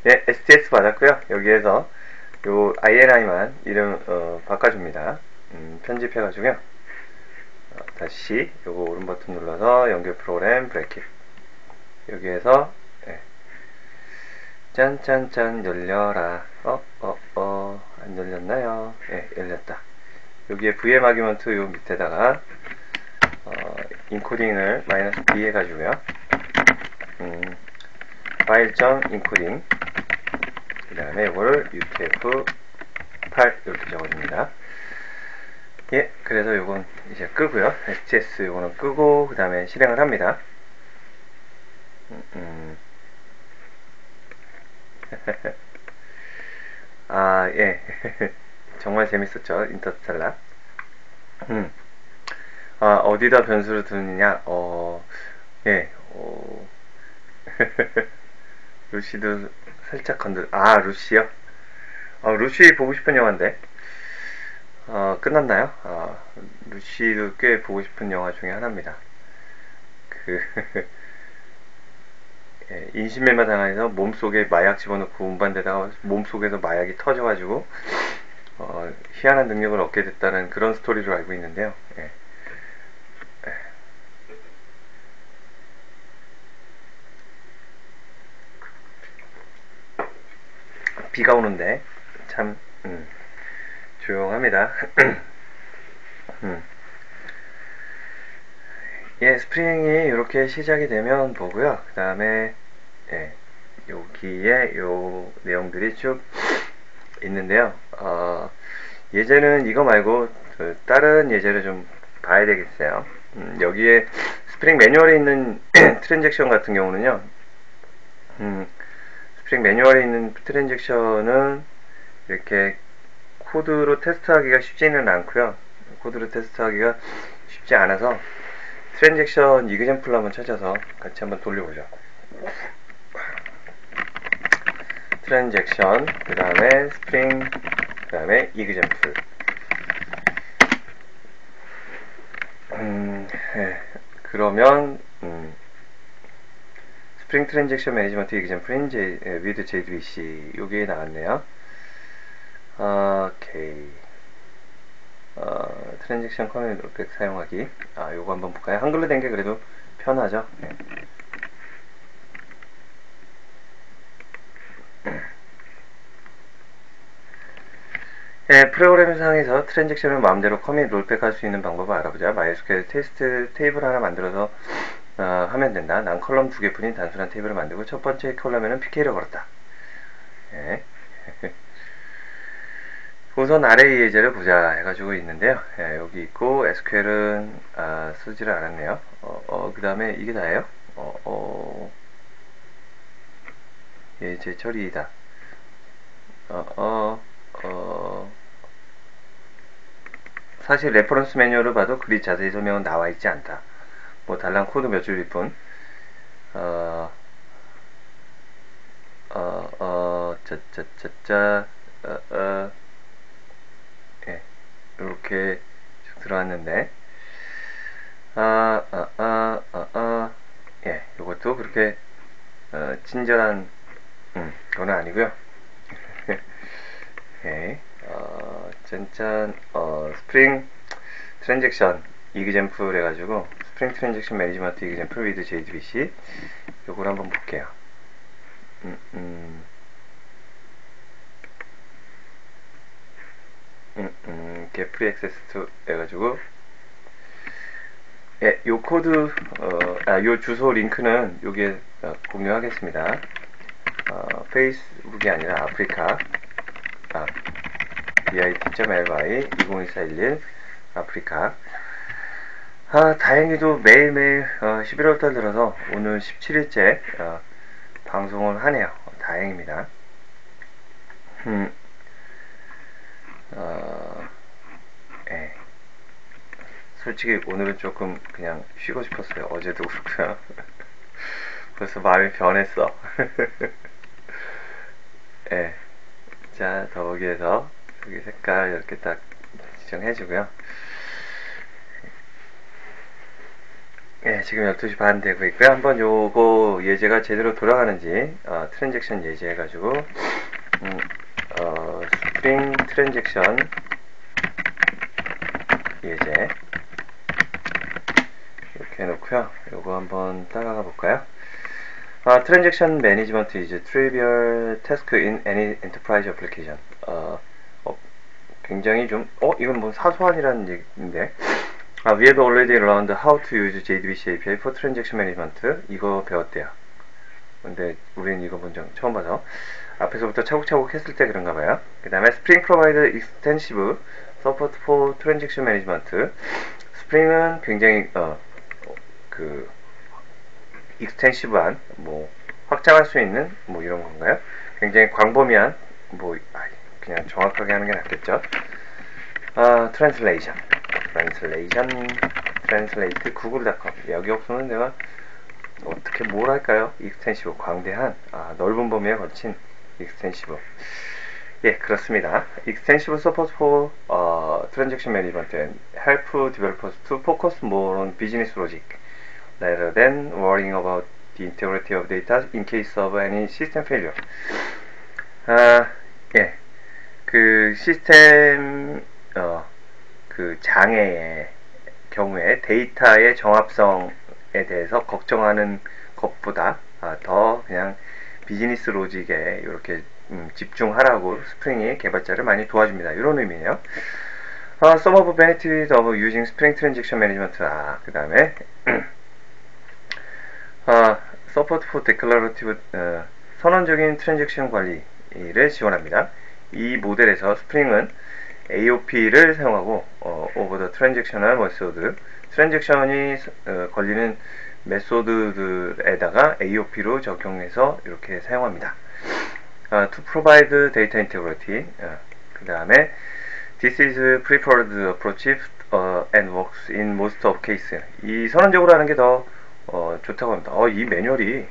STS 받았고요. 여기에서 요 INI만 이름 바꿔줍니다. 편집해가지고요. 다시 요거 오른 버튼 눌러서 연결 프로그램 브레이크. 여기에서 짠짠짠 열려라. 안 열렸나요? 열렸다. 여기에 VM 아규먼트 요 밑에다가 인코딩을 -b 해가지고요. 파일점 인코딩. 그 다음에 이거를 UTF-8 이렇게 적어줍니다. 예, 그래서 요건 이제 끄고요. STS 요거는 끄고 그 다음에 실행을 합니다. 아, 예. 정말 재밌었죠. 인터스텔라. 음. 아, 어디다 변수를 두느냐? 예. 루시도 살짝 루시요? 루시 보고 싶은 영화인데. 끝났나요? 루시도 꽤 보고 싶은 영화 중에 하나입니다. 그, 예, 인신매매 당해서 몸속에 마약 집어넣고 운반되다가 몸속에서 마약이 터져가지고, 희한한 능력을 얻게 됐다는 그런 스토리로 알고 있는데요. 예. 비가 오는데, 참, 조용합니다. 예, 스프링이 이렇게 시작이 되면 보고요. 그 다음에, 예, 여기에 요 내용들이 쭉 있는데요. 예제는 이거 말고 다른 예제를 좀 봐야 되겠어요. 여기에 스프링 매뉴얼에 있는 트랜잭션 같은 경우는요. 스프링 매뉴얼에 있는 트랜잭션은 이렇게 코드로 테스트하기가 쉽지는 않고요. 코드로 테스트하기가 쉽지 않아서 트랜잭션 이그젠플을 한번 찾아서 같이 한번 돌려보죠. 트랜잭션, 그 다음에 스프링, 그 다음에 이그젠플. 그러면 스프링 트랜잭션 매니지먼트 이그젠플인 with JDBC 요게 나왔네요. 오케이. 트랜잭션 커맨드 롤백 사용하기. 요거 한번 볼까요? 한글로 된 게 그래도 편하죠. 네. 예, 프로그램 상에서 트랜잭션을 마음대로 커밋 롤백 할 수 있는 방법을 알아보자. MySQL 테스트 테이블 하나 만들어서 하면 된다. 난 컬럼 2개뿐인 단순한 테이블을 만들고 첫 번째 컬럼에는 PK를 걸었다. 예. 우선 아래이 예제를 보자 해가지고 있는데요. 예, 여기 있고 SQL은 쓰지를 않았네요. 그 다음에 이게 다예요. 예제 처리이다. 사실 레퍼런스 매뉴얼을 봐도 그리 자세히 설명은 나와 있지 않다. 뭐 달랑 코드 몇 줄일 뿐. 예, 이렇게 쭉 들어왔는데, 예, 요것도 그렇게 친절한 거는 아니고요. 예, 짠짠, 스프링 트랜잭션 이그젠플 해가지고 스프링 트랜잭션 매니지먼트 이그젠플 with JDBC 요걸 한번 볼게요. get free access to 해가지고 예, 요 코드 요 주소 링크는 여기에 공유하겠습니다. 페이스북이 아니라 아프리카 bit.ly 202411 아프리카. 다행히도 매일매일 11월달 들어서 오늘 17일째 방송을 하네요. 다행입니다. 예. 솔직히 오늘은 조금 그냥 쉬고 싶었어요. 어제도 그렇고요. 벌써 마음이 변했어. 예. 자, 더보기에서 여기 색깔 이렇게 딱 지정해주고요. 예, 지금 12시 반 되고 있고요. 한번 요거 예제가 제대로 돌아가는지 트랜잭션 예제 해가지고 스프링 트랜잭션 예제 이렇게 해놓고요. 요거 한번 따라가 볼까요? 트랜잭션 매니지먼트 is trivial task in any enterprise application. 굉장히 좀 이건 뭐 사소한이라는 얘기인데 we have already learned how to use JDBC API for transaction management. 이거 배웠대요. 근데 우리는 이거 본 적 처음 봐서 앞에서부터 차곡차곡 했을 때 그런가 봐요. 그 다음에 Spring provide extensive support for transaction management. 스프링은 굉장히 그 익스텐시브한 뭐 확장할 수 있는 뭐 이런 건가요? 굉장히 광범위한 뭐 그냥 정확하게 하는 게 낫겠죠. translate google.com. 여기 없으면 내가 어떻게 뭘 할까요? 익스텐시브, 광대한 넓은 범위에 걸친 익스텐시브. 예, 그렇습니다. Extensive support for transaction management and help developers to focus more on business logic rather than worrying about the integrity of data in case of any system failure. 예, 그 시스템 그 장애의 경우에 데이터의 정합성에 대해서 걱정하는 것보다 더 그냥 비즈니스 로직에 이렇게 집중하라고 스프링이 개발자를 많이 도와줍니다. 이런 의미예요. Some of benefits of using Spring Transaction Management. 그 다음에 Support for Declarative 선언적인 트랜잭션 관리를 지원합니다. 이 모델에서 스프링은 AOP를 사용하고 Over the Transactional Method, 트랜잭션이 걸리는 메소드들에다가 AOP로 적용해서 이렇게 사용합니다. To provide data integrity. 그 다음에 This is preferred approach and works in most of cases. 이 선언적으로 하는 게 더 좋다고 합니다. 이 매뉴얼이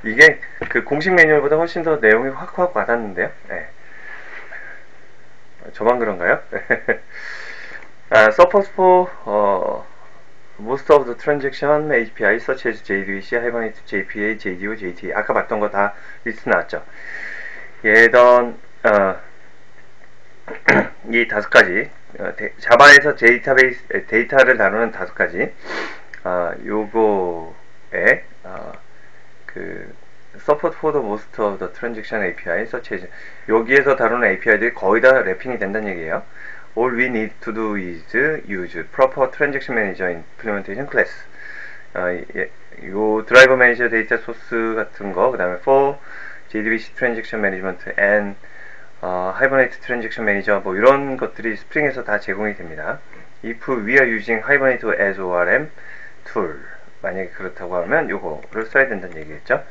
이게 그 공식 매뉴얼보다 훨씬 더 내용이 확 와닿는데요. 네. 저만 그런가요? Support for most of the transaction API such as JDBC, Hibernate, JPA, JDO, JTA. 아까 봤던 거 다 리스트 나왔죠. 예전 이 5가지 자바에서 데이터를 다루는 5가지 요거에 그 support for the most of the transaction API such as 여기에서 다루는 API들이 거의 다 랩핑이 된다는 얘기예요. All we need to do is use proper transaction manager implementation class. 요 드라이버 매니저 데이터 소스 같은 거, 그 다음에 for JDBC transaction management and Hibernate transaction manager 뭐 이런 것들이 스프링에서 다 제공이 됩니다. If we are using Hibernate as ORM tool, 만약에 그렇다고 하면 요거를 써야 된다는 얘기겠죠.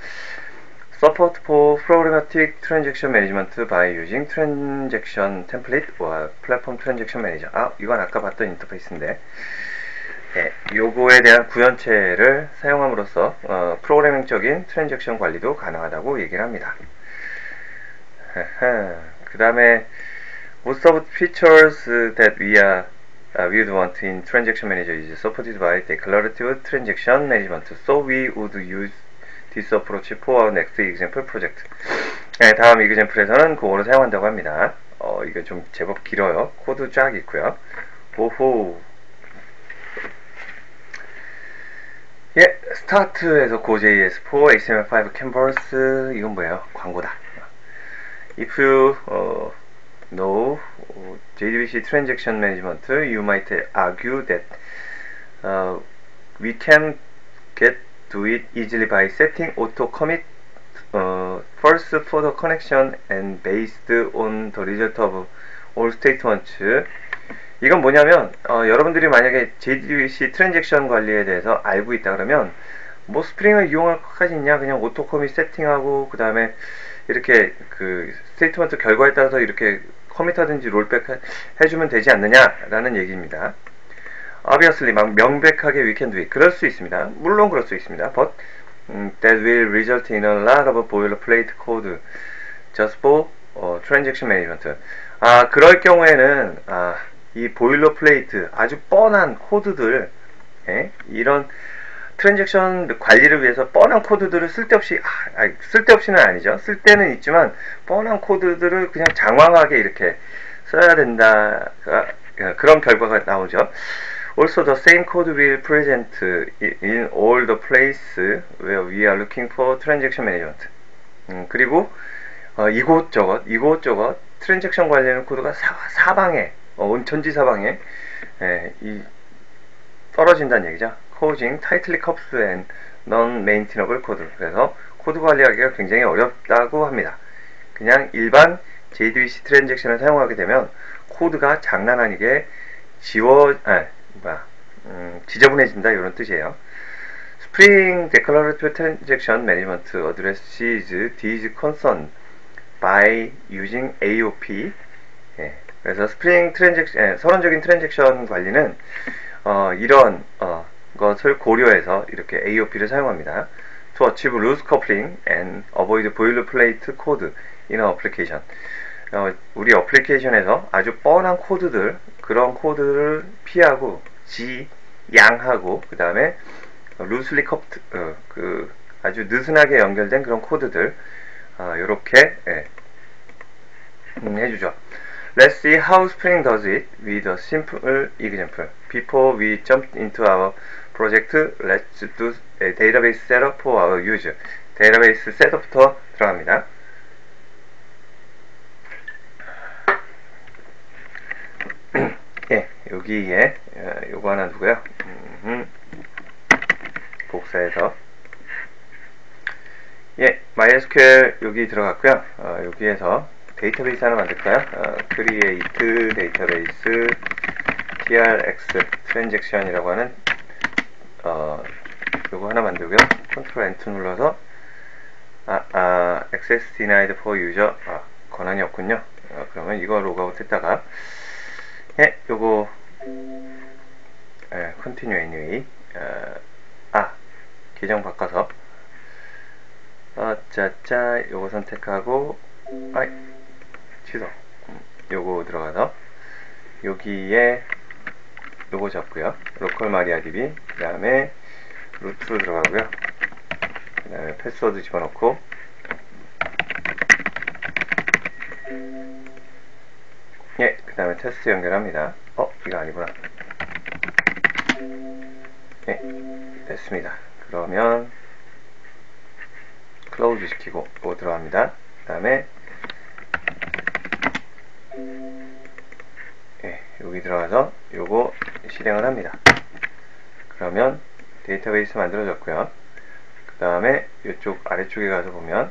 Support for programmatic transaction management by using transaction template or platform transaction manager. 이건 아까 봤던 인터페이스인데, 네, 요거에 대한 구현체를 사용함으로써 프로그래밍적인 트랜잭션 관리도 가능하다고 얘기를 합니다. 그 다음에 most of the features that we would want in transaction manager is supported by declarative transaction management. So we would use this approach for our next example project. 네, 다음 example에서는 그거를 사용한다고 합니다. 이거 좀 제법 길어요. 코드 쫙 있고요. 오호. 예, 스타트에서 Go.js4, HTML5 canvas. 이건 뭐예요? 광고다. If you know JDBC transaction management, you might argue that we can get to it easily by setting auto commit first for the connection and based on the result of all statements. 이건 뭐냐면 여러분들이 만약에 JDBC 트랜잭션 관리에 대해서 알고 있다 그러면 뭐 스프링을 이용할 것까지 있냐, 그냥 오토 커밋 세팅하고 그 다음에 이렇게 그 스테이트먼트 결과에 따라서 이렇게 커밋하든지 롤백 해주면 되지 않느냐라는 얘기입니다. Obviously, 막 명백하게 we can do it. 그럴 수 있습니다. 물론 그럴 수 있습니다. But that will result in a lot of boilerplate code just for transaction management. 그럴 경우에는 이 보일러플레이트 아주 뻔한 코드들, 이런 트랜잭션 관리를 위해서 뻔한 코드들을 쓸데없이 쓸데없이는 아니죠. 쓸 때는 있지만 뻔한 코드들을 그냥 장황하게 이렇게 써야 된다. 그런 결과가 나오죠. Also, the same code will present in all the places where we are looking for transaction management. 그리고 이곳저곳 트랜잭션 관리하는 코드가 사방에 온천지사방에 떨어진다는 얘기죠. Causing tightly coupled and non-maintainable code. 그래서 코드 관리하기가 굉장히 어렵다고 합니다. 그냥 일반 JDBC 트랜잭션을 사용하게 되면 코드가 장난 아니게 지저분해진다 이런 뜻이에요. Spring Declarative Transaction Management addresses these concerns by using AOP. 그래서 스프링 트랜잭션, 선언적인 트랜잭션 관리는 이런 것을 고려해서 이렇게 AOP를 사용합니다. To achieve loose coupling and avoid boilerplate code in our application. 우리 어플리케이션에서 아주 뻔한 코드들, 그런 코드를 피하고 양하고 그 다음에 loosely coupled, 아주 느슨하게 연결된 그런 코드들 요렇게 해주죠. Let's see how Spring does it with a simple example. Before we jump into our project, let's do a database setup for our user. 데이터베이스 셋업부터 들어갑니다. 여기에 요거 하나 두고요. 복사해서 MySQL 여기 들어갔고요. 여기에서 데이터베이스 하나 만들까요? create 데이터베이스 trx 트랜잭션이라고 하는 요거 하나 만들고요. 컨트롤 엔터 눌러서 access denied for user 권한이 없군요. 그러면 이거 로그아웃 했다가 요거 continue anyway 계정 바꿔서 요거 선택하고 취소. 요거 들어가서 여기에 요거 잡고요. 로컬 마리아DB 그 다음에 루트로 들어가고요. 그 다음에 패스워드 집어넣고 그 다음에 테스트 연결합니다. 이거 아니구나. 됐습니다. 그러면 클로즈 시키고 요거 들어갑니다. 그 다음에 여기 들어가서 요거 실행을 합니다. 그러면 데이터베이스 만들어졌고요. 그 다음에 이쪽 아래쪽에 가서 보면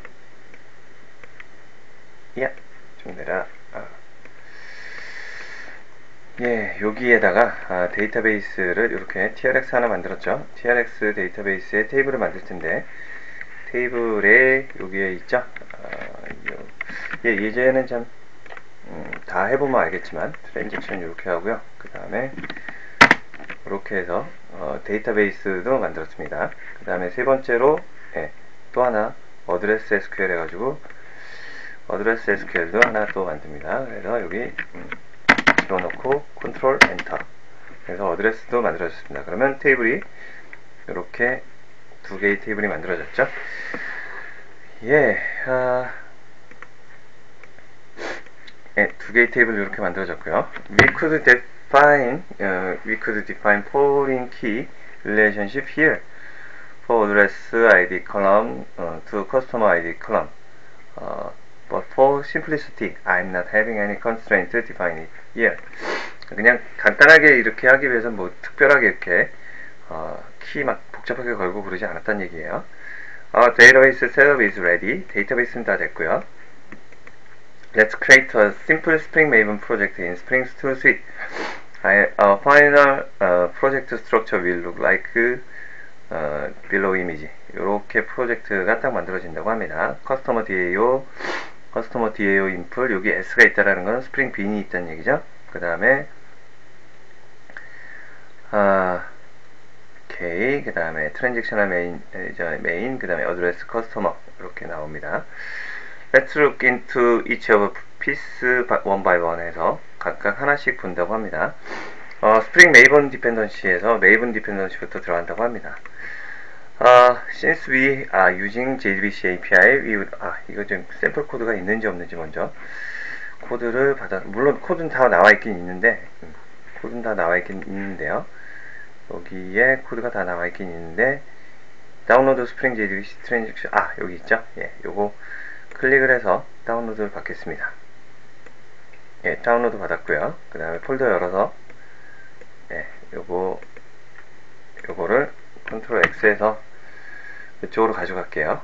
좀 내려라. 여기에다가 데이터베이스를 이렇게 TRX 하나 만들었죠. TRX 데이터베이스에 테이블을 만들 텐데 테이블에 여기에 있죠. 예전에는 참 다 해보면 알겠지만 트랜잭션 이렇게 하고요. 그 다음에 이렇게 해서 데이터베이스도 만들었습니다. 그 다음에 세 번째로 또 하나 어드레스 SQL 해가지고 어드레스 SQL도 하나 또 만듭니다. 그래서 여기 집어넣고 컨트롤 엔터. 그래서 어드레스도 만들어졌습니다. 그러면 테이블이 이렇게 두 개의 테이블이 만들어졌죠. 두 개의 테이블 이렇게 만들어졌고요. We could define foreign key relationship here for address ID column to customer ID column. But for simplicity, I'm not having any constraint to define it here. 그냥 간단하게 이렇게 하기 위해서 뭐 특별하게 이렇게 키 막 복잡하게 걸고 그러지 않았다는 얘기예요. Database setup is ready. 데이터베이스는 다 됐고요. Let's create a simple Spring Maven project in Spring Tool Suite. Our final project structure will look like below image. 이렇게 프로젝트가 딱 만들어진다고 합니다. Customer DAO 인풀, 여기 S가 있다라는 건 스프링 빈이 있다는 얘기죠. 그 다음에 그 다음에 트랜잭셔널 메인, 그 다음에 어드레스 커스터머 이렇게 나옵니다. Let's look into each of piece one by one 해서 각각 하나씩 본다고 합니다. 스프링 메이븐 디펜던시에서 메이븐 디펜던시부터 들어간다고 합니다. Since we are using JDBC API, we would, 이거 좀 샘플 코드가 있는지 없는지 먼저 코드를 물론 코드는 다 나와 있긴 있는데, 있는데요. 여기에 코드가 다 나와 있긴 있는데, 다운로드 스프링 JDBC 트랜잭션, 여기 있죠? 요거 클릭을 해서 다운로드를 받겠습니다. 다운로드 받았고요. 그 다음에 폴더 열어서, 요거를 컨트롤 X에서 이쪽으로 가져갈게요.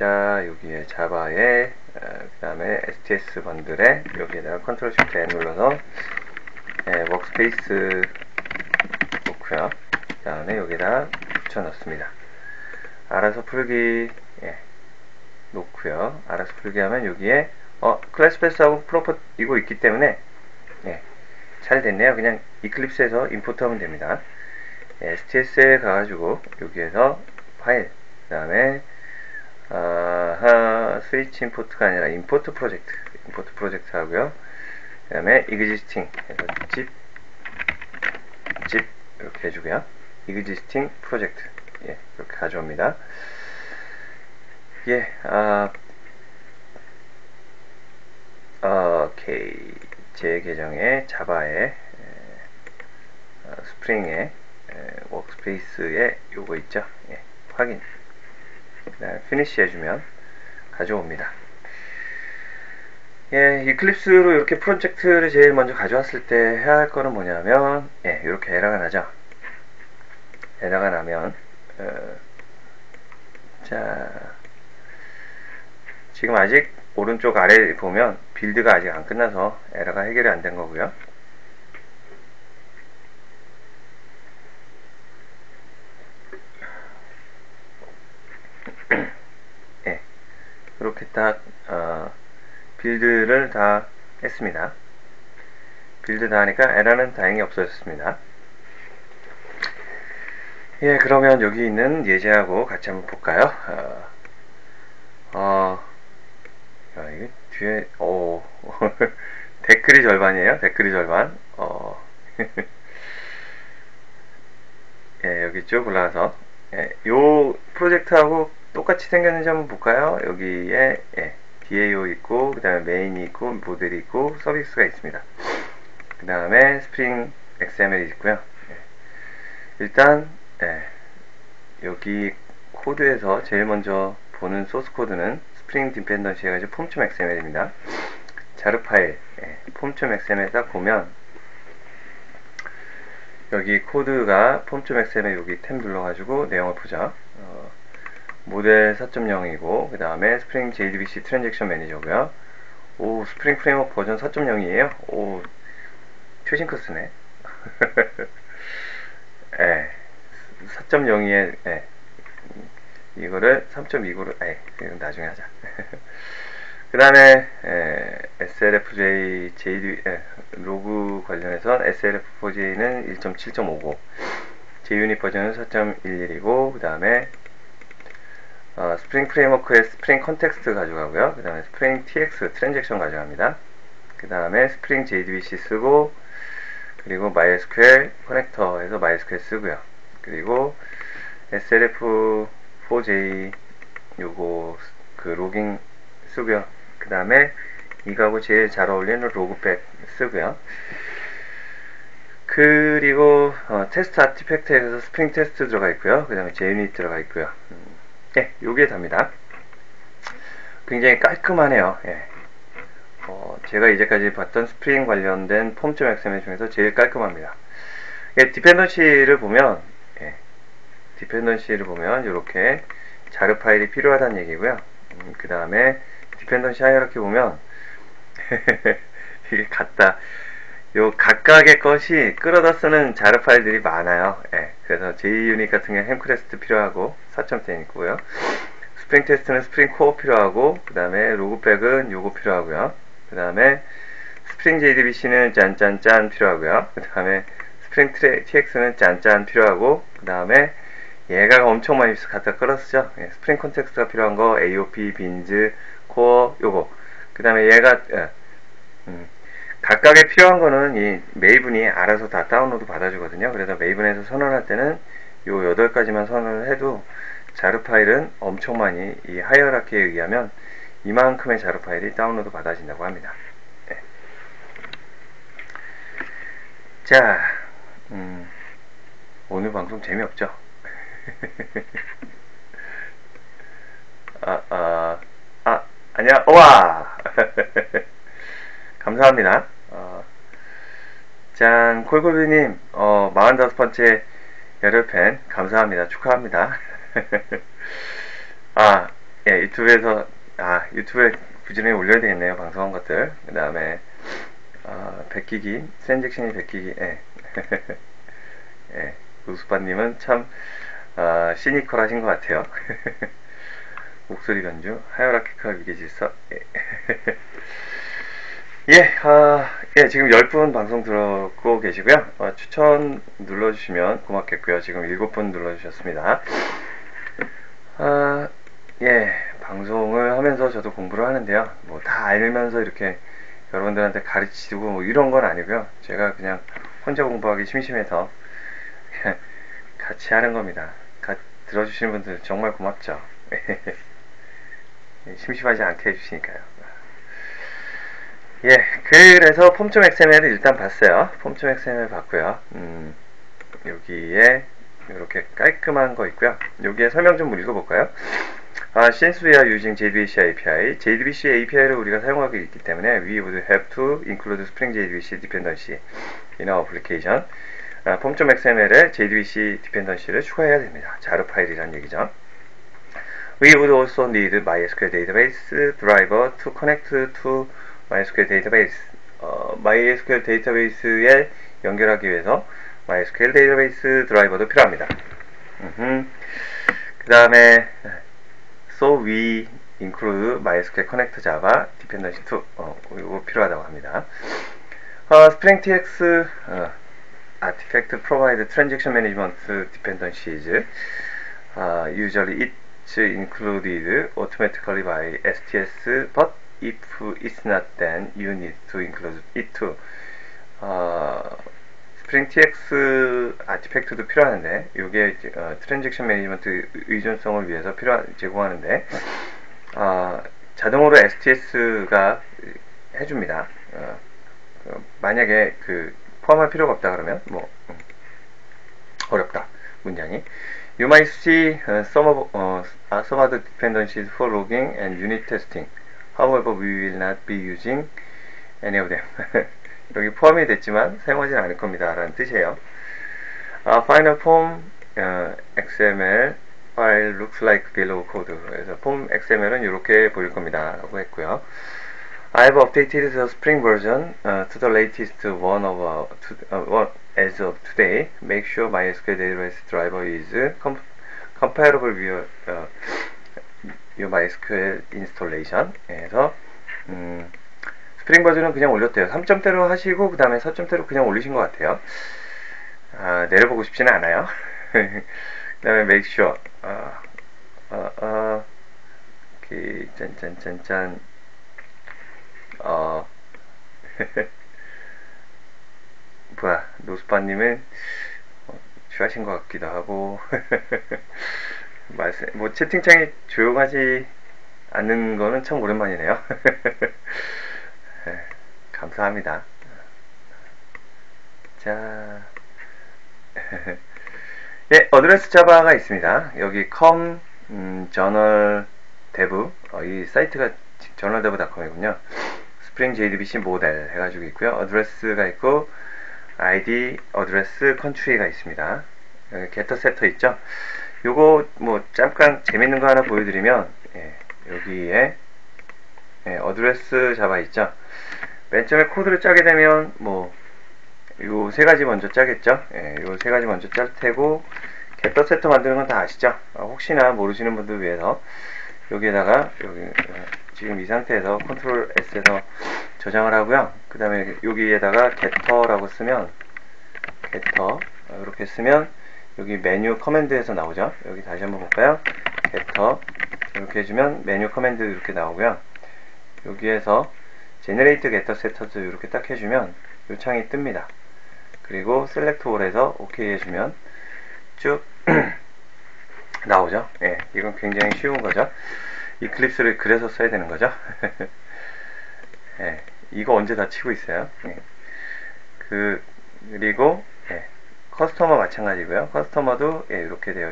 여기에 자바에 그 다음에 STS 번들에 여기에다가 컨트롤 쉬프트 N 눌러서 워크스페이스 놓고요. 그 다음에 여기에다 붙여 넣습니다. 알아서 풀기 놓고요. 알아서 풀기 하면 여기에 클래스 패스하고 프로퍼 이거 있기 때문에 잘 됐네요. 그냥 이클립스에서 임포트 하면 됩니다. STS에 가가지고 여기에서 파일, 그 다음에 스위치 임포트가 아니라 임포트 프로젝트 하고요. 그 다음에 existing 해서 집 이렇게 해주고요. existing 프로젝트 이렇게 가져옵니다. 오케이. 제 계정에 자바에 스프링에 워크스페이스에 요거 있죠. 확인. 그 다음에 피니시 해주면 가져옵니다. 이클립스로 이렇게 프로젝트를 제일 먼저 가져왔을 때 해야 할 거는 뭐냐면 이렇게 에러가 나죠. 에러가 나면 자, 지금 아직 오른쪽 아래 보면 빌드가 아직 안 끝나서 에러가 해결이 안 된 거고요. 이렇게 딱 빌드를 다 했습니다. 빌드 다 하니까 에러는 다행히 없어졌습니다. 그러면 여기 있는 예제하고 같이 한번 볼까요? 이게 뒤에 댓글이 절반이에요. 댓글이 절반. 여기 쭉 올라가서 요 프로젝트하고 똑같이 생겼는지 한번 볼까요? 여기에 DAO 있고, 그 다음에 메인이 있고, 모델이 있고, 서비스가 있습니다. 그 다음에 스프링 XML이 있고요. 일단 여기 코드에서 제일 먼저 보는 소스 코드는 스프링 디펜던시 해가지고 폼.xml입니다. 자르 파일 폼.xml 딱 보면 여기 코드가 폼.xml 여기 탭 눌러가지고 내용을 보자. 모델 4.0이고 그 다음에 스프링 JDBC 트랜잭션 매니저고요. 스프링 프레임워크 버전 4.0이에요. 최신 코스네. 4.02에 이거를 3.29로 이건 나중에 하자. 그 다음에 SLFJ 로그 관련해서 SLF4J는 1.7.59 JUnit 버전은 4.11이고 그 다음에 스프링 프레임워크에 스프링 컨텍스트 가져가고요. 그 다음에 스프링 TX 트랜잭션 가져갑니다. 그 다음에 스프링 JDBC 쓰고 그리고 MySQL 커넥터에서 MySQL 쓰고요. 그리고 SLF4J 요거 그 로깅 쓰고요. 그 다음에 이거하고 제일 잘 어울리는 로그백 쓰고요. 그리고 테스트 아티팩트에서 스프링 테스트 들어가 있고요. 그 다음에 JUnit 들어가 있고요. 요게 답니다. 굉장히 깔끔하네요. 제가 이제까지 봤던 스프링 관련된 폼.xml 중에서 제일 깔끔합니다. 디펜던시를 보면 이렇게 자르 파일이 필요하다는 얘기고요. 그 다음에 디펜던시 하이어라키 보면 이게 요 각각의 것이 끌어다 쓰는 자르 파일들이 많아요. 그래서 JUnit 같은 경우는 햄크레스트 필요하고 4.10 있고요. 스프링 테스트는 스프링 코어 필요하고 그 다음에 로그백은 요거 필요하고요. 그 다음에 스프링 JDBC는 짠짠짠 필요하고요. 그 다음에 스프링 TX는 짠짠 필요하고 그 다음에 얘가 엄청 많이 갖다 끌어쓰죠. 스프링 컨텍스트가 필요한 거 AOP, 빈즈, 코어 요거 그 다음에 얘가 각각의 필요한 거는 이 메이븐이 알아서 다 다운로드 받아주거든요. 그래서 메이븐에서 선언할 때는 요 8가지만 선언을 해도 자르 파일은 엄청 많이 이 하이어라키에 의하면 이만큼의 자르 파일이 다운로드 받아진다고 합니다. 자, 오늘 방송 재미없죠? 아니야, 와! 감사합니다. 짠, 콜콜비님, 45번째 열혈팬, 감사합니다. 축하합니다. 유튜브에 부지런히 올려야 되겠네요. 방송한 것들. 그 다음에 100기기 트랜잭션이 100기기 예, 우수빠님은 참 시니컬하신 것 같아요. 목소리 변주 하이어라키컬 위계질서 예, 지금 10분 방송 들었고 계시고요. 추천 눌러주시면 고맙겠고요. 지금 7분 눌러주셨습니다. 예, 방송을 하면서 저도 공부를 하는데요. 뭐 다 알면서 이렇게 여러분들한테 가르치고 뭐 이런 건 아니고요. 제가 그냥 혼자 공부하기 심심해서 같이 하는 겁니다. 들어주시는 분들 정말 고맙죠. 심심하지 않게 해주시니까요. 예, 그래서 폼.xml을 일단 봤어요. 폼.xml 봤고요. 여기에 이렇게 깔끔한 거 있고요. 여기에 설명 좀 읽어볼까요? Since we are using JDBC API, JDBC API를 우리가 사용하고 있기 때문에 we would have to include Spring JDBC dependency in our application. 폼.xml에 JDBC dependency를 추가해야 됩니다. 자르 파일이라는 얘기죠. We would also need MySQL database driver to connect to MySQL database. MySQL 데이터베이스에 연결하기 위해서 MySQL 데이터베이스 드라이버도 필요합니다. 그 다음에 So we include MySQL Connect Java Dependency 2. 이거 필요하다고 합니다. Spring TX artifact provide transaction management dependencies. Usually it's included automatically by STS, but if it's not, then you need to include it too. 스프링 TX 아티팩트도 필요하는데, 이게 트랜잭션 매니지먼트 의존성을 위해서 제공하는데, 자동으로 STS가 해줍니다. 만약에 포함할 필요가 없다 그러면 어렵다 문장이. You might see some other dependencies for logging and unit testing. However, we will not be using any of them. 여기 포함이 됐지만 사용하진 않을 겁니다 라는 뜻이에요. Final form XML file looks like below code. 그래서 form XML은 이렇게 보일 겁니다 라고 했고요. I have updated the Spring version to the latest one as of today. Make sure MySQL database driver is compatible with your MySQL installation. 그래서 스프링 버전은 그냥 올렸대요. 3점대로 하시고 그 다음에 4점대로 그냥 올리신 것 같아요. 내려보고 싶지는 않아요. 그 다음에 make sure 짠짠짠짠 뭐야, 노스파님은 취하신 것 같기도 하고 뭐 채팅창이 조용하지 않는 거는 참 오랜만이네요. 감사합니다. 자, 예, 어드레스 자바가 있습니다. 여기 com 저널 데브, 이 사이트가 journaldev.com이군요. 스프링 JDBC 모델 해가지고 있고요. 어드레스가 있고 ID, 어드레스, 컨트리가 있습니다. 여기 게터 세터 있죠. 요거 뭐 잠깐 재밌는 거 하나 보여드리면, 여기에 어드레스 자바 있죠. 맨 처음에 코드를 짜게 되면 뭐 요 세 가지 먼저 짜겠죠. 요 세 가지 먼저 짤 테고, 게터 세터 만드는 건 다 아시죠? 혹시나 모르시는 분들 위해서 여기에다가 지금 이 상태에서 컨트롤 S에서 저장을 하고요. 그 다음에 여기에다가 getter라고 쓰면 getter 이렇게 쓰면 여기 메뉴 커맨드에서 나오죠. 여기 다시 한번 볼까요? getter 이렇게 해주면 메뉴 커맨드 이렇게 나오고요. 여기에서 generate getter setter도 이렇게 딱 해주면 이 창이 뜹니다. 그리고 select all에서 OK 해주면 쭉 나오죠. 예, 이건 굉장히 쉬운 거죠. 이클립스를 그래서 써야 되는 거죠. 예, 이거 언제 다 치고 있어요. 예. 그리고 커스터머 마찬가지고요. 커스터머도 이렇게 되어